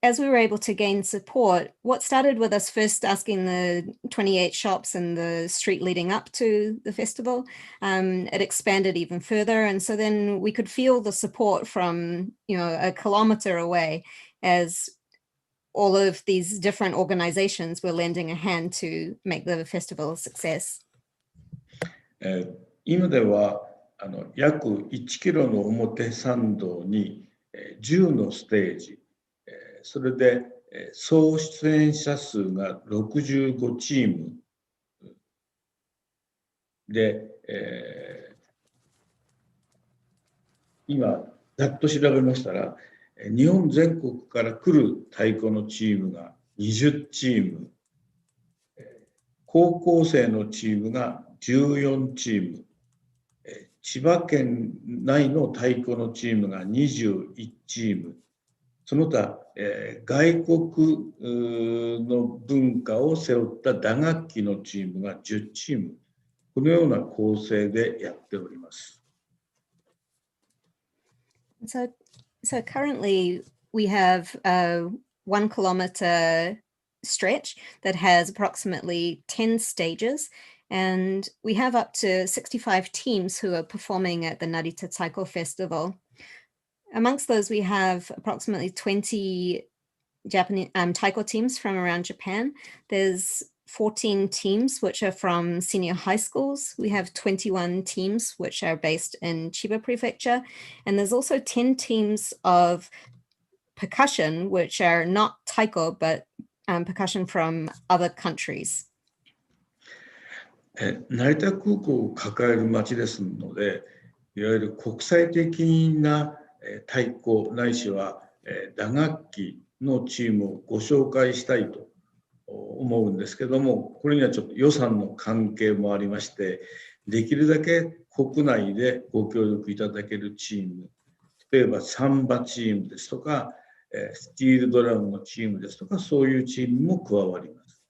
as we were able to gain support, what started with us first asking the 28 shops in the street leading up to the festival, it expanded even further. And so then we could feel the support from, a kilometer away as all of these different organizations were lending a hand to make the festival a success. 今では約1キロの表参道に10のステージ、それで総出演者数が65チームで、今ざっと調べましたら、日本全国から来る太鼓のチームが20チーム、高校生のチームが14チーム、千葉県内の太鼓のチームが21チーム、その他、外国の文化を背負った打楽器のチームが10チーム、このような構成でやっております。So currently we have a 1 kilometer stretch that has approximately 10 stages, and we have up to 65 teams who are performing at the Narita Taiko Festival. Amongst those, we have approximately 20 Japanese taiko teams from around Japan. There's 14 teams which are from senior high schools. We have 21 teams which are based in Chiba Prefecture. And there's also 10 teams of percussion, which are not taiko, but percussion from other countries. 成田空港を抱える町ですので、いわゆる国際的な太鼓ないしは打楽器のチームをご紹介したいと思うんですけども、これにはちょっと予算の関係もありまして、できるだけ国内でご協力いただけるチーム、例えばサンバチームですとか、スティールドラムのチームですとか、そういうチームも加わります。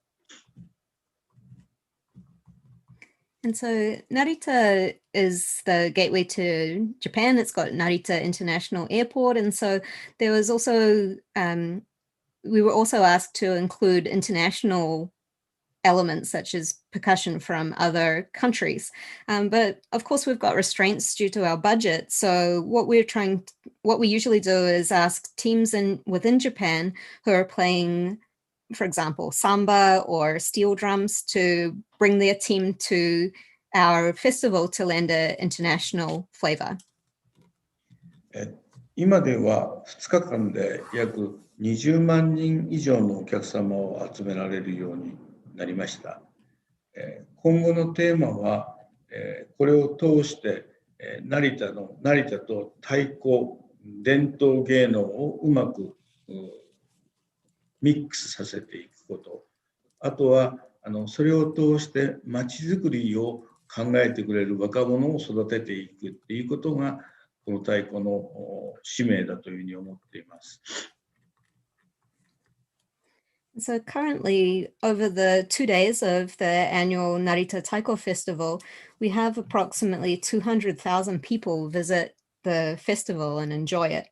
And so Narita is the gateway to Japan. It's got Narita International Airport. And so there was also, we were also asked to include international elements such as percussion from other countries. But of course, we've got restraints due to our budget. So what we usually do is ask teams within Japan who are playing, for example, samba or steel drums, to bring their team to our festival to lend an international flavor. 今では2日間で約20万人以上のお客様を集められるようになりました。今後のテーマは、これを通して成田と太鼓伝統芸能をうまくミックスさせていくこと、あとはそれを通してまちづくりを考えてくれる若者を育てていくっていうことがこの太鼓の使命だというふうに思っています。So currently, over the 2 days of the annual Narita Taiko Festival, we have approximately 200,000 people visit the festival and enjoy it.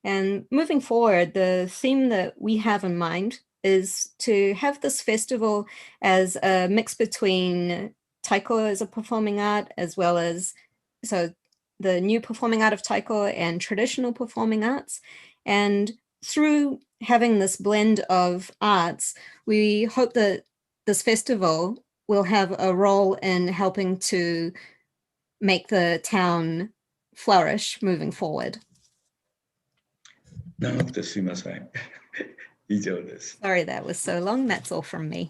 And moving forward, the theme that we have in mind is to have this festival as a mix between taiko as a performing art, as well as the new performing art of taiko and traditional performing arts. And through having this blend of arts, we hope that this festival will have a role in helping to make the town flourish moving forward. 長くてすいません。以上です。Sorry that was so long. That's all from me.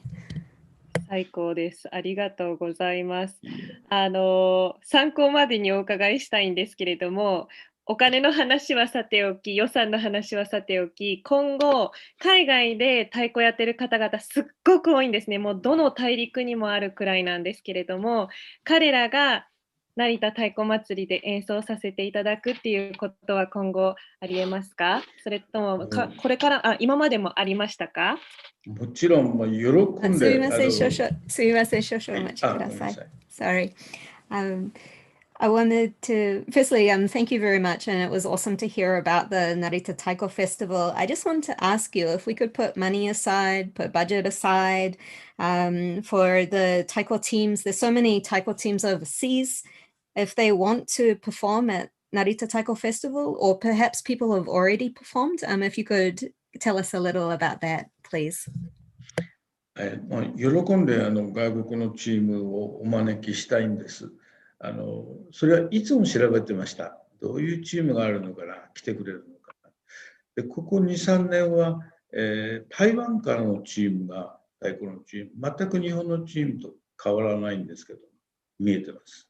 最高です。ありがとうございます。参考までにお伺いしたいんですけれども、お金の話はさておき、予算の話はさておき、今後、海外で太鼓やってる方々すっごく多いんですね。もうどの大陸にもあるくらいなんですけれども、彼らが成田太鼓祭りで演奏させていただくっていうことは今後ありえますか？それともこれから今までもありましたか？もちろん喜んで。すみません、少々お待ちください。Sorry. I wanted to, firstly, thank you very much. And it was awesome to hear about the Narita Taiko Festival. I just wanted to ask you if we could put money aside, put budget aside for the taiko teams. There's so many taiko teams overseas. If they want to perform at Narita Taiko Festival, or perhaps people have already performed, if you could tell us a little about that, please. 喜んで外国のチームをお招きしたいんです。それはいつも調べてました。どういうチームがあるのかな、来てくれるのかな。で、ここ2、3年は、台湾からのチームが、太鼓のチーム、全く日本のチームと変わらないんですけど、見えてます。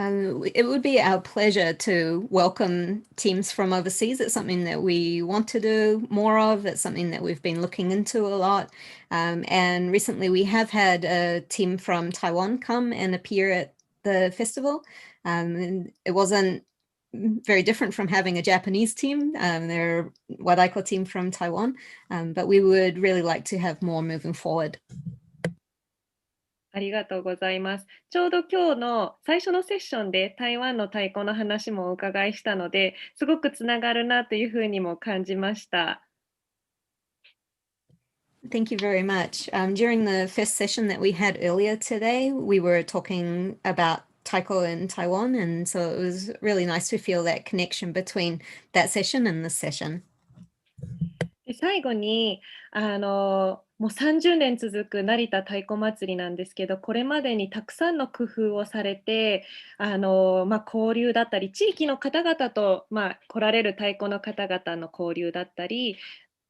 It would be our pleasure to welcome teams from overseas. It's something that we want to do more of. It's something that we've been looking into a lot. And recently we have had a team from Taiwan come and appear at the festival. And it wasn't very different from having a Japanese team. They're a Wadaiko team from Taiwan, but we would really like to have more moving forward. ありがとうございます。ちょうど今日の最初のセッションで台湾の太鼓の話もお伺いしたので、すごくつながるなというふうにも感じました。Thank you very much. During the first session that we had earlier today, we were talking about Taiko in Taiwan, and so it was really nice to feel that connection between that session and this session. で最後にもう30年続く成田太鼓祭りなんですけど、これまでにたくさんの工夫をされて交流だったり、地域の方々と、来られる太鼓の方々の交流だったり、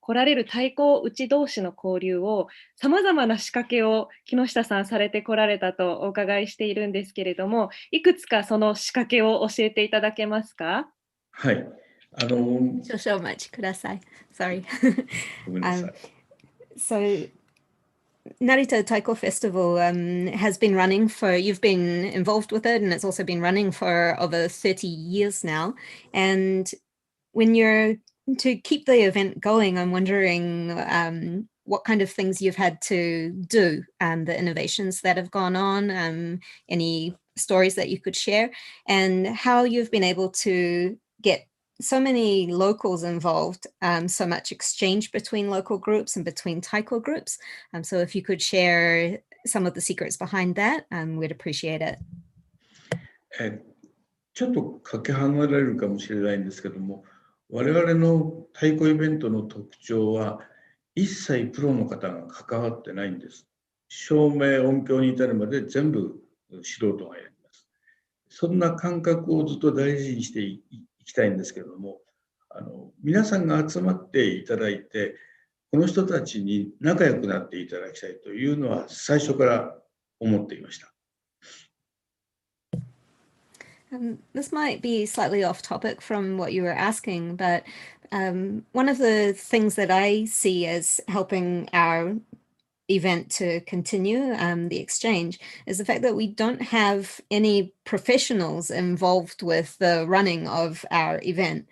来られる太鼓打ち同士の交流を、さまざまな仕掛けを木下さんされてこられたとお伺いしているんですけれども、いくつかその仕掛けを教えていただけますか？はい。少々お待ちください。Sorry. ごめんなさい。So Narita Taiko Festival has been running for, you've been involved with it, and it's also been running for over 30 years now. And when you're to keep the event going, I'm wondering what kind of things you've had to do, the innovations that have gone on, any stories that you could share, and how you've been able to get so many locals involved, so much exchange between local groups and between taiko groups. So if you could share some of the secrets behind that, we'd appreciate it. ちょっとかけ離れるかもしれないんですけども、我々の太鼓イベントの特徴は、一切プロの方が関わってないんです。照明、音響に至るまで全部素人がやります。そんな感覚をずっと大事にしていきたいんですけれども、皆さんが集まっていただいて、この人たちに仲良くなっていただきたいというのは最初から思っていました。This might be slightly off topic from what you were asking, but one of the things that I see as helping our event to continue, the exchange, is the fact that we don't have any professionals involved with the running of our event,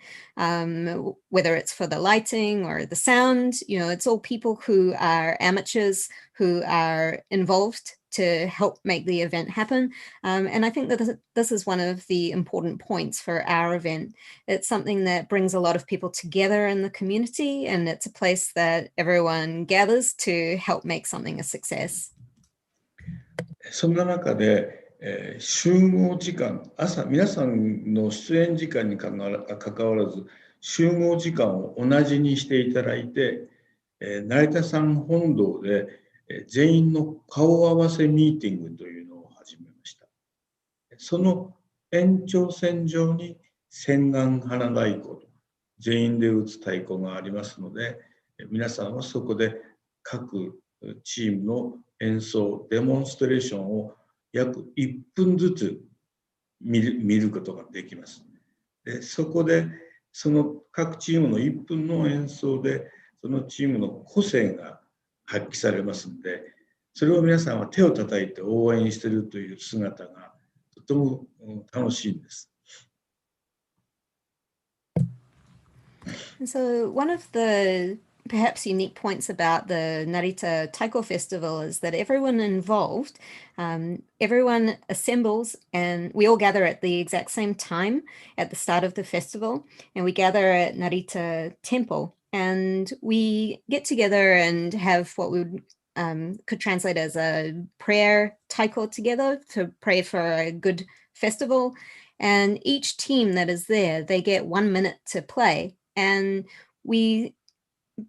whether it's for the lighting or the sound. It's all people who are amateurs who are involved to help make the event happen. And I think that this is one of the important points for our event. It's something that brings a lot of people together in the community, and it's a place that everyone gathers to help make something a success. そんな中で、集合時間、朝皆さんの出演時間にかかわらず、集合時間を同じにしていただいて、成田山本堂で全員の顔合わせミーティングというのを始めました。その延長線上に洗顔花太鼓、全員で打つ太鼓がありますので、皆さんはそこで各チームの演奏、デモンストレーションを約1分ずつ見ることができます。でそこでその各チームの1分の演奏でそのチームの個性が発揮されますので、それを皆さんは手を叩いて応援しているという姿がとても楽しいんです。So one of the perhaps unique points about the Narita Taiko Festival is that everyone involved, everyone assembles, and we all gather at the exact same time at the start of the festival, and we gather at Narita Temple, and we get together and have what we would could translate as a prayer taiko together to pray for a good festival. And each team that is there, they get 1 minute to play. And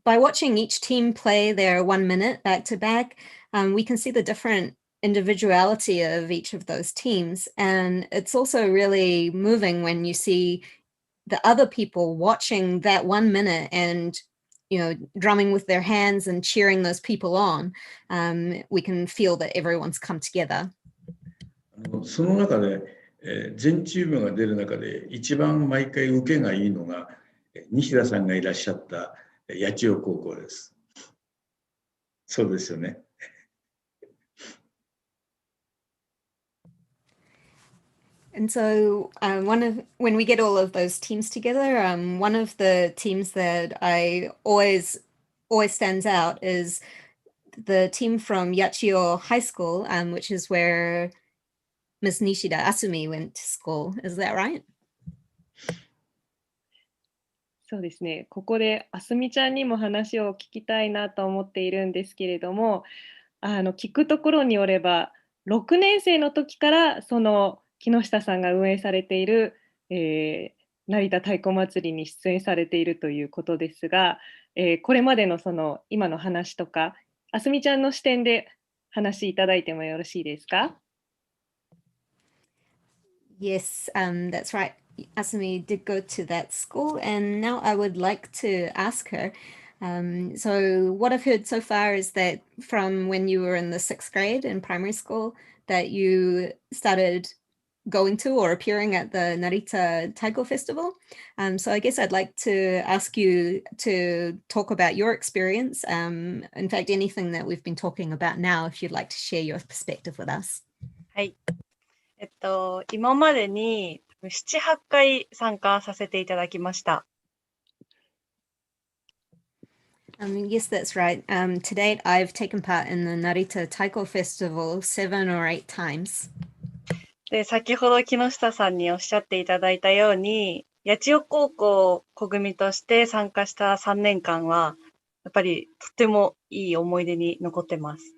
by watching each team play their 1 minute back to back, we can see the different individuality of each of those teams. And it's also really moving when you see the other people watching that 1 minute and drumming with their hands and cheering those people on. We can feel that everyone's come together. その中で、全チームが出る中で一番毎回受けがいいのが西田さんがいらっしゃった八千代高校です。そうですよね。And so when we get all of those teams together, one of the teams that I always stands out is the team from Yachiyo High School, which is where Miss Nishida Asumi went to school. Is that right? そうですね。ここであすみちゃんにも話を聞きたいなと思っているんですけれども、聞くところによれば、6年生の時からその木下さんが運営されている、成田太鼓祭りに出演されているということですが、これまでのその今の話とか、あすみちゃんの視点で話いただいてもよろしいですか？ Yes, that's right. Asumi did go to that school, and now I would like to ask her. So what I've heard so far is that from when you were in the 6th grade in primary school, that you started going to or appearing at the Narita Taiko Festival. So I guess I'd like to ask you to talk about your experience. In fact, anything that we've been talking about now, if you'd like to share your perspective with us. はい。今までに7、8回参加させていただきました。Yes, that's right. To date, I've taken part in the Narita Taiko Festival 7 or 8 times. で、先ほど木下さんにおっしゃっていただいたように、八千代高校小組として参加した3年間は、やっぱりとてもいい思い出に残ってます。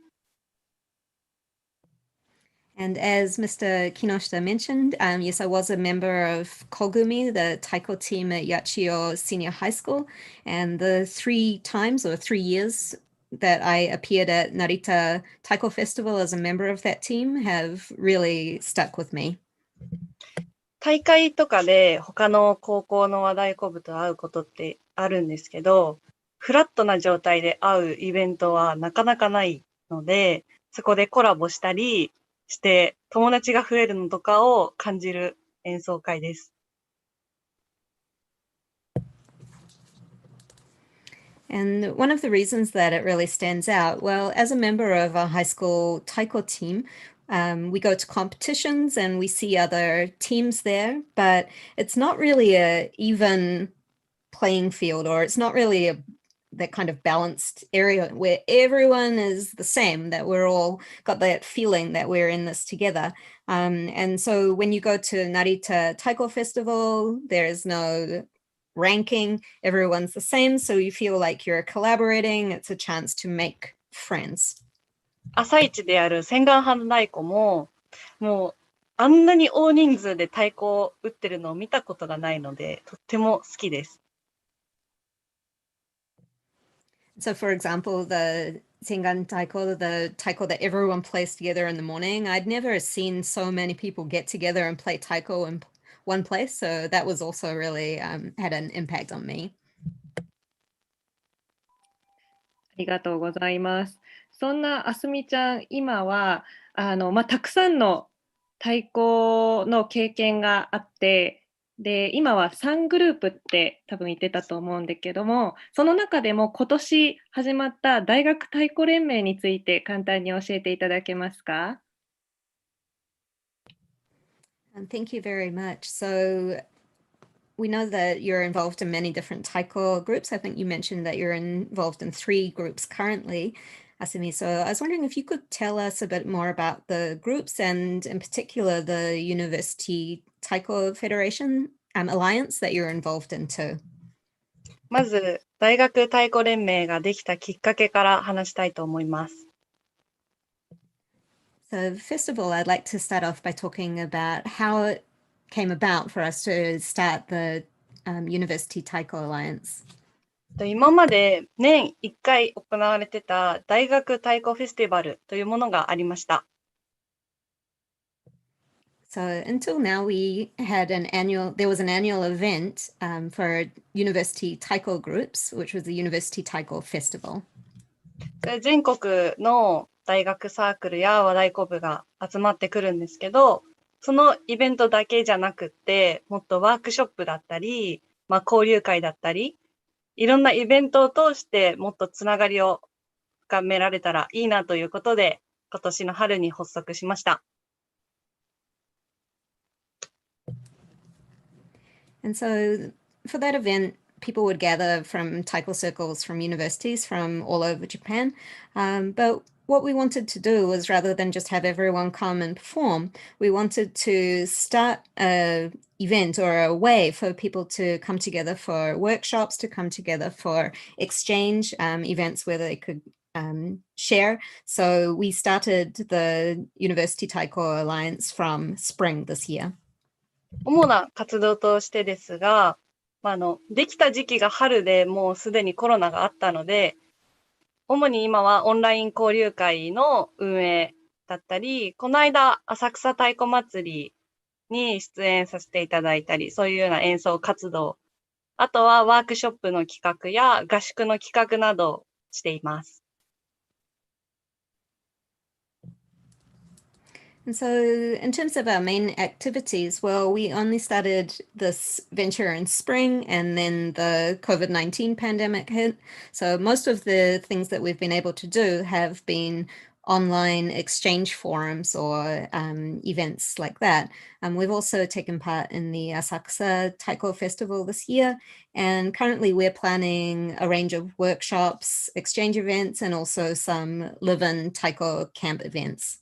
And as Mr. Kinoshita mentioned, yes, I was a member of Kogumi, the taiko team at Yachiyo Senior High School. And the 3 times or 3 years that I appeared at Narita Taiko Festival as a member of that team have really stuck with me. 大会とかで他の高校の和太鼓部と会うことってあるんですけど、フラットな状態で会うイベントはなかなかないので、そこでコラボしたりして友達が増えるのとかを感じる演奏会です。And one of the reasons that it really stands out, well, as a member of a high school taiko team, we go to competitions and we see other teams there, but it's not really a even playing field, or it's not really that kind of balanced area where everyone is the same, that we're all got that feeling that we're in this together. And so when you go to Narita Taiko Festival, there is no ranking, everyone's the same, so you feel like you're collaborating. It's a chance to make friends. 朝一である千願花太鼓も、もうあんなに大人数で太鼓を打ってるのを見たことがないので、とっても好きです。So for example, the Sengan Taiko, the taiko that everyone plays together in the morning, I'd never seen so many people get together and play taiko in one place. So that was also really had an impact on me. ありがとうございます。そんなあすみちゃん、今はたくさんの太鼓の経験があって、で今は3グループって多分言ってたと思うんだけども、その中でも今年始まった大学太鼓連盟について簡単に教えていただけますか？ Thank you very much. So we know that you're involved in many different taiko groups. I think you mentioned that you're involved in 3 groups currently, Asumi. So I was wondering if you could tell us a bit more about the groups and in particular the University Taiko Federation Alliance that you're involved in too. まず、大学太鼓連盟ができたきっかけから話したいと思います。So first of all, I'd like to start off by talking about how it came about for us to start the University Taiko Alliance. 今まで年1回行われてた大学太鼓フェスティバルというものがありました。So until now, there was an annual event for university taiko groups, which was the University Taiko Festival. 全国の大学サークルや和太鼓部が集まってくるんですけど、そのイベントだけじゃなくって、もっとワークショップだったり、交流会だったり、いろんなイベントを通してもっとつながりを深められたらいいなということで、今年の春に発足しました。And so for that event, people would gather from taiko circles from universities from all over Japan. But what we wanted to do was, rather than just have everyone come and perform, we wanted to start an event or a way for people to come together for workshops, to come together for exchange events where they could share. So we started the University Taiko Alliance from spring this year. 主な活動としてですが、できた時期が春でもうすでにコロナがあったので、主に今はオンライン交流会の運営だったり、この間浅草太鼓祭りに出演させていただいたり、そういうような演奏活動、あとはワークショップの企画や合宿の企画などをしています。And so in terms of our main activities, well, we only started this venture in spring and then the COVID-19 pandemic hit. So most of the things that we've been able to do have been online exchange forums or events like that. We've also taken part in the Asakusa Taiko Festival this year, and currently we're planning a range of workshops, exchange events, and also some live-in Taiko camp events.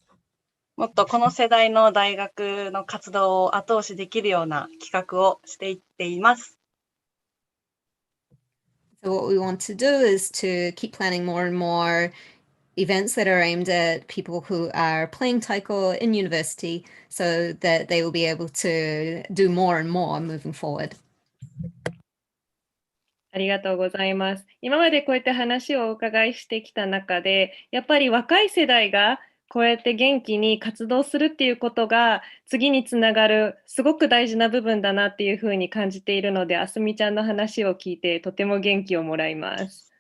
もっとこの世代の大学の活動を後押しできるような企画をしていっています。So what we want to do is to keep planning more and more events that are aimed at people who are playing taiko in university so that they will be able to do more and more moving forward. ありがとうございます。今までこうやって話をお伺いしてきた中で、やっぱり若い世代がこうやって元気に活動するっていうことが次につながるすごく大事な部分だなっていうふうに感じているので、あすみちゃんの話を聞いてとても元気をもらいます。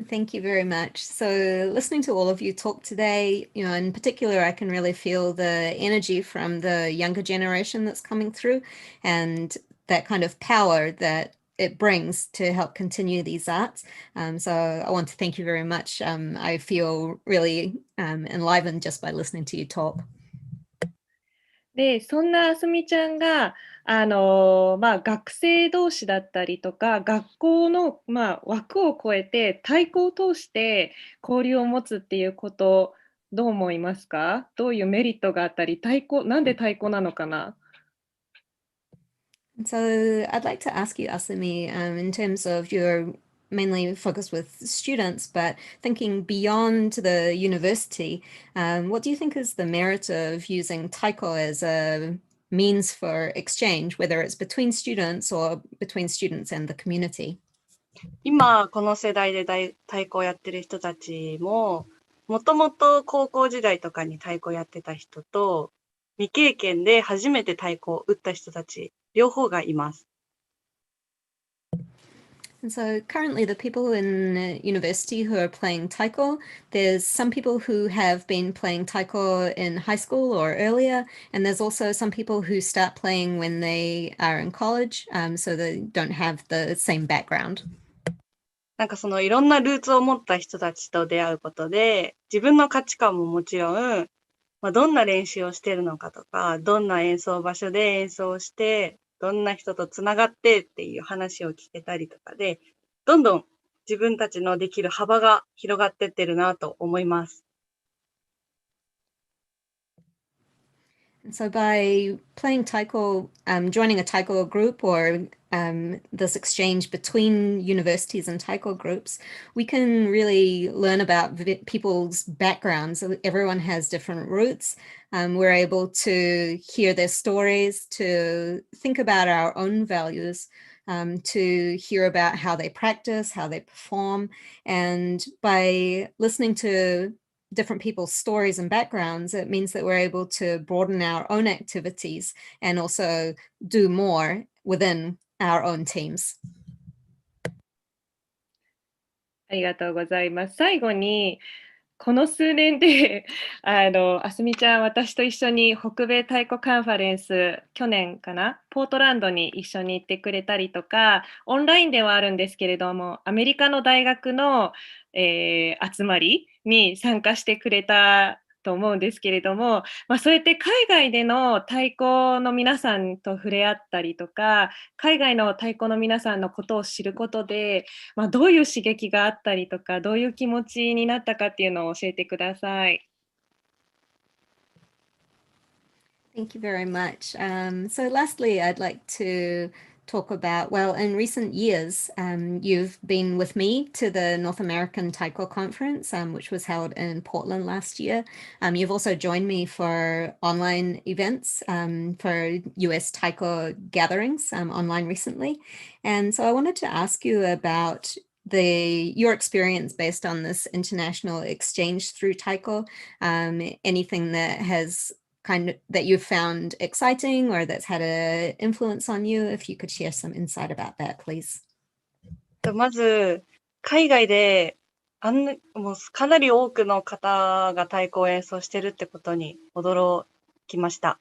Thank you very much. So listening to all of you talk today, in particular, I can really feel the energy from the younger generation that's coming through and that kind of power that it brings to help continue these arts. So I want to thank you very much. I feel really enlivened just by listening to you talk. で、そんなあすみちゃんが学生同士だったりとか学校の、枠を超えて太鼓を通して交流を持つっていうことどう思いますか？どういうメリットがあったり、なんで太鼓なのかな？ So I'd like to ask you, Asumi, in terms of your mainly focused with students, but thinking beyond the university, what do you think is the merit of using taiko as a means for exchange, whether it's between students or between students and the community? 今この世代で太鼓をやってる人たちも、もともと高校時代とかに太鼓やってた人と、未経験で初めて太鼓を打った人たち、両方がいます。And so currently the people in university who are playing taiko, there's some people who have been playing taiko in high school or earlier, and there's also some people who start playing when they are in college, so they don't have the same background. なんかそのいろんなルーツを持った人たちと出会うことで、自分の価値観ももちろん、どんな練習をしているのかとか、どんな演奏場所で演奏して、どんな人とつながってっていう話を聞けたりとかで、どんどん自分たちのできる幅が広がってってるなと思います。So by playing taiko, joining a taiko group or this exchange between universities and taiko groups, we can really learn about people's backgrounds. Everyone has different roots. We're able to hear their stories, to think about our own values, to hear about how they practice, how they perform. And by listening to different people's stories and backgrounds, it means that we're able to broaden our own activities and also do more within our own teams. ありがとうございます。最後に、この数年で、あすみちゃん、私と一緒に北米太鼓カンファレンス、去年かな、ポートランドに一緒に行ってくれたりとか、オンラインではあるんですけれども、アメリカの大学の、集まりに参加してくれたと思うんですけれども、そうやって海外での太鼓の皆さんと触れ合ったりとか、海外の太鼓の皆さんのことを知ることで、どういう刺激があったりとか、どういう気持ちになったかっていうのを教えてください。Thank you very much. So lastly, I'd like to talk about, well, in recent years, you've been with me to the North American Taiko Conference, which was held in Portland last year. You've also joined me for online events for US Taiko gatherings online recently. And so I wanted to ask you about your experience based on this international exchange through Taiko, anything that has that you've found exciting or that's had an influence on you, if you could share some insight about that, please. まず、海外でもうかなり多くの方が太鼓を演奏してるってことに驚きました。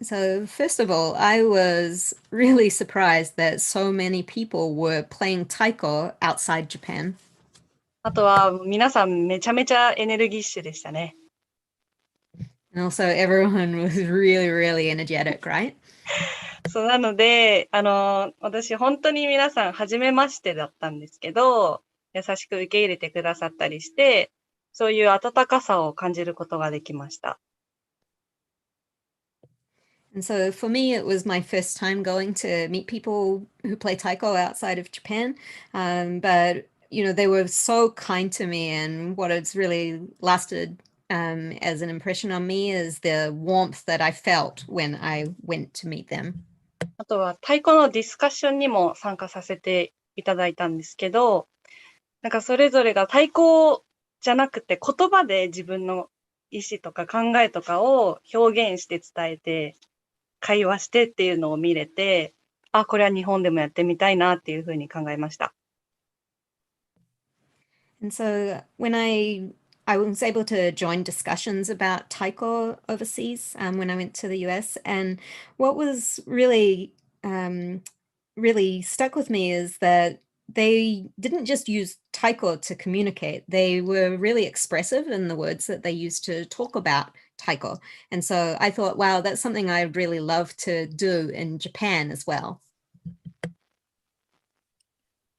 So first of all, I was really surprised that so many people were playing taiko outside Japan. あとは皆さんめちゃめちゃエネルギッシュでしたね。And also everyone was really, really energetic, right? そうなので、私本当に皆さん初めましてだったんですけど、優しく受け入れてくださったりして、そういう温かさを感じることができました。And so for me, it was my first time going to meet people who play taiko outside of Japan. But, you know, they were so kind to me, and what has really lasted as an impression on me is the warmth that I felt when I went to meet them. あとは太鼓のディスカッションにも参加させていただいたんですけど、なんかそれぞれが太鼓じゃなくて言葉で自分の意思とか考えとかを表現して伝えて、会話してっていうのを見れて、あ、これは日本でもやってみたいなっていうふうに考えました。And so when I was able to join discussions about taiko overseas when I went to the US, and what was really stuck with me is that they didn't just use taiko to communicate. They were really expressive in the words that they used to talk about taiko. And so I thought, wow, that's something I'd really love to do in Japan as well.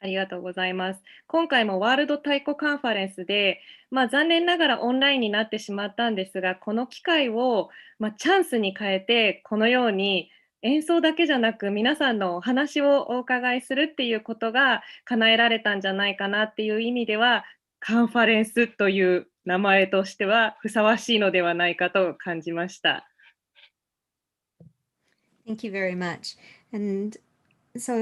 ありがとうございます。今回もワールド太鼓カンファレンスで、残念ながらオンラインになってしまったんですが、この機会を、チャンスに変えて、このように演奏だけじゃなく皆さんのお話をお伺いするっていうことが叶えられたんじゃないかなっていう意味では、カンファレンスという名前としてはふさわしいのではないかと感じました。Thank you very much. And so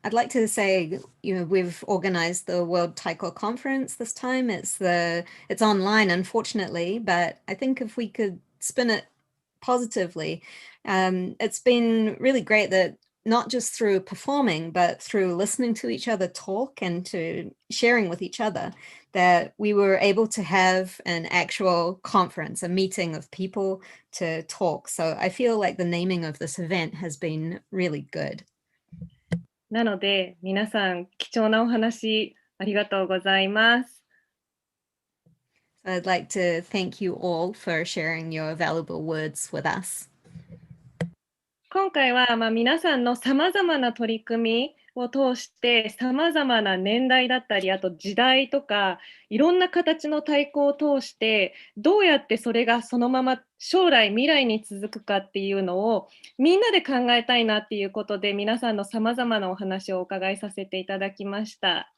I'd like to say, you know, we've organized the World Taiko Conference this time. It's online, unfortunately, but I think if we could spin it positively, it's been really great that not just through performing, but through listening to each other talk and to sharing with each other, that we were able to have an actual conference, a meeting of people to talk. So I feel like the naming of this event has been really good. なので、皆さん貴重なお話ありがとうございます。So I'd like to thank you all for sharing your valuable words with us. 今回は皆さんのさまざまな取り組みを通してさまざまな年代だったりあと時代とかいろんな形の太鼓を通してどうやってそれがそのまま将来未来に続くかっていうのをみんなで考えたいなっていうことで皆さんのさまざまなお話をお伺いさせていただきました。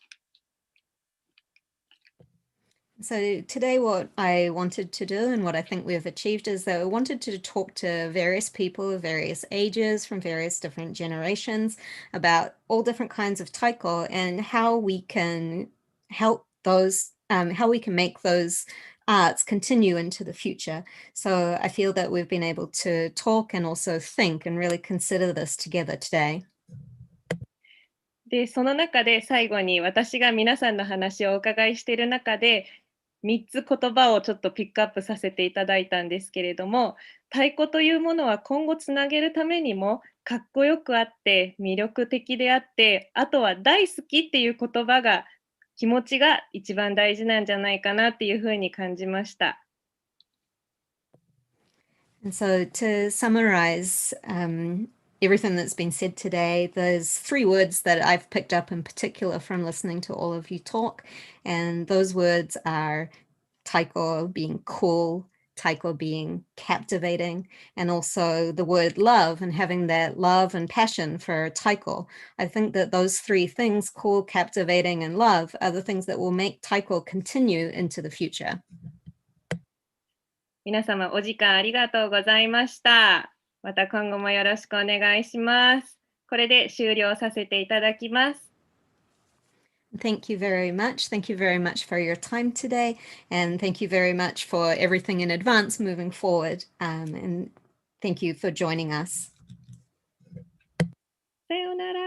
So today what I wanted to do and what I think we've achieved is that I wanted to talk to various people of various ages from various different generations about all different kinds of taiko and how we can help those how we can make those arts continue into the future. So I feel that we've been able to talk and also think and really consider this together today. で、その中で最後に私が皆さんの話をお伺いしている中で、3つ言葉をちょっとピックアップさせていただいたんですけれども、太鼓というものは今後つなげるためにもかっこよくあって魅力的であって、あとは大好きっていう言葉が気持ちが一番大事なんじゃないかなっていうふうに感じました。And so to summarize everything that's been said today, there's 3 words that I've picked up in particular from listening to all of you talk, and those words are taiko being cool, taiko being captivating, and also the word love and having that love and passion for taiko. I think that those 3 things, cool, captivating, and love, are the things that will make taiko continue into the future. 皆様お時間ありがとうございました。また今後もよろしくお願いします。これで終了させていただきます。Thank you very much. Thank you very much for your time today. And thank you very much for everything in advance moving forward. And thank you for joining us. さようなら。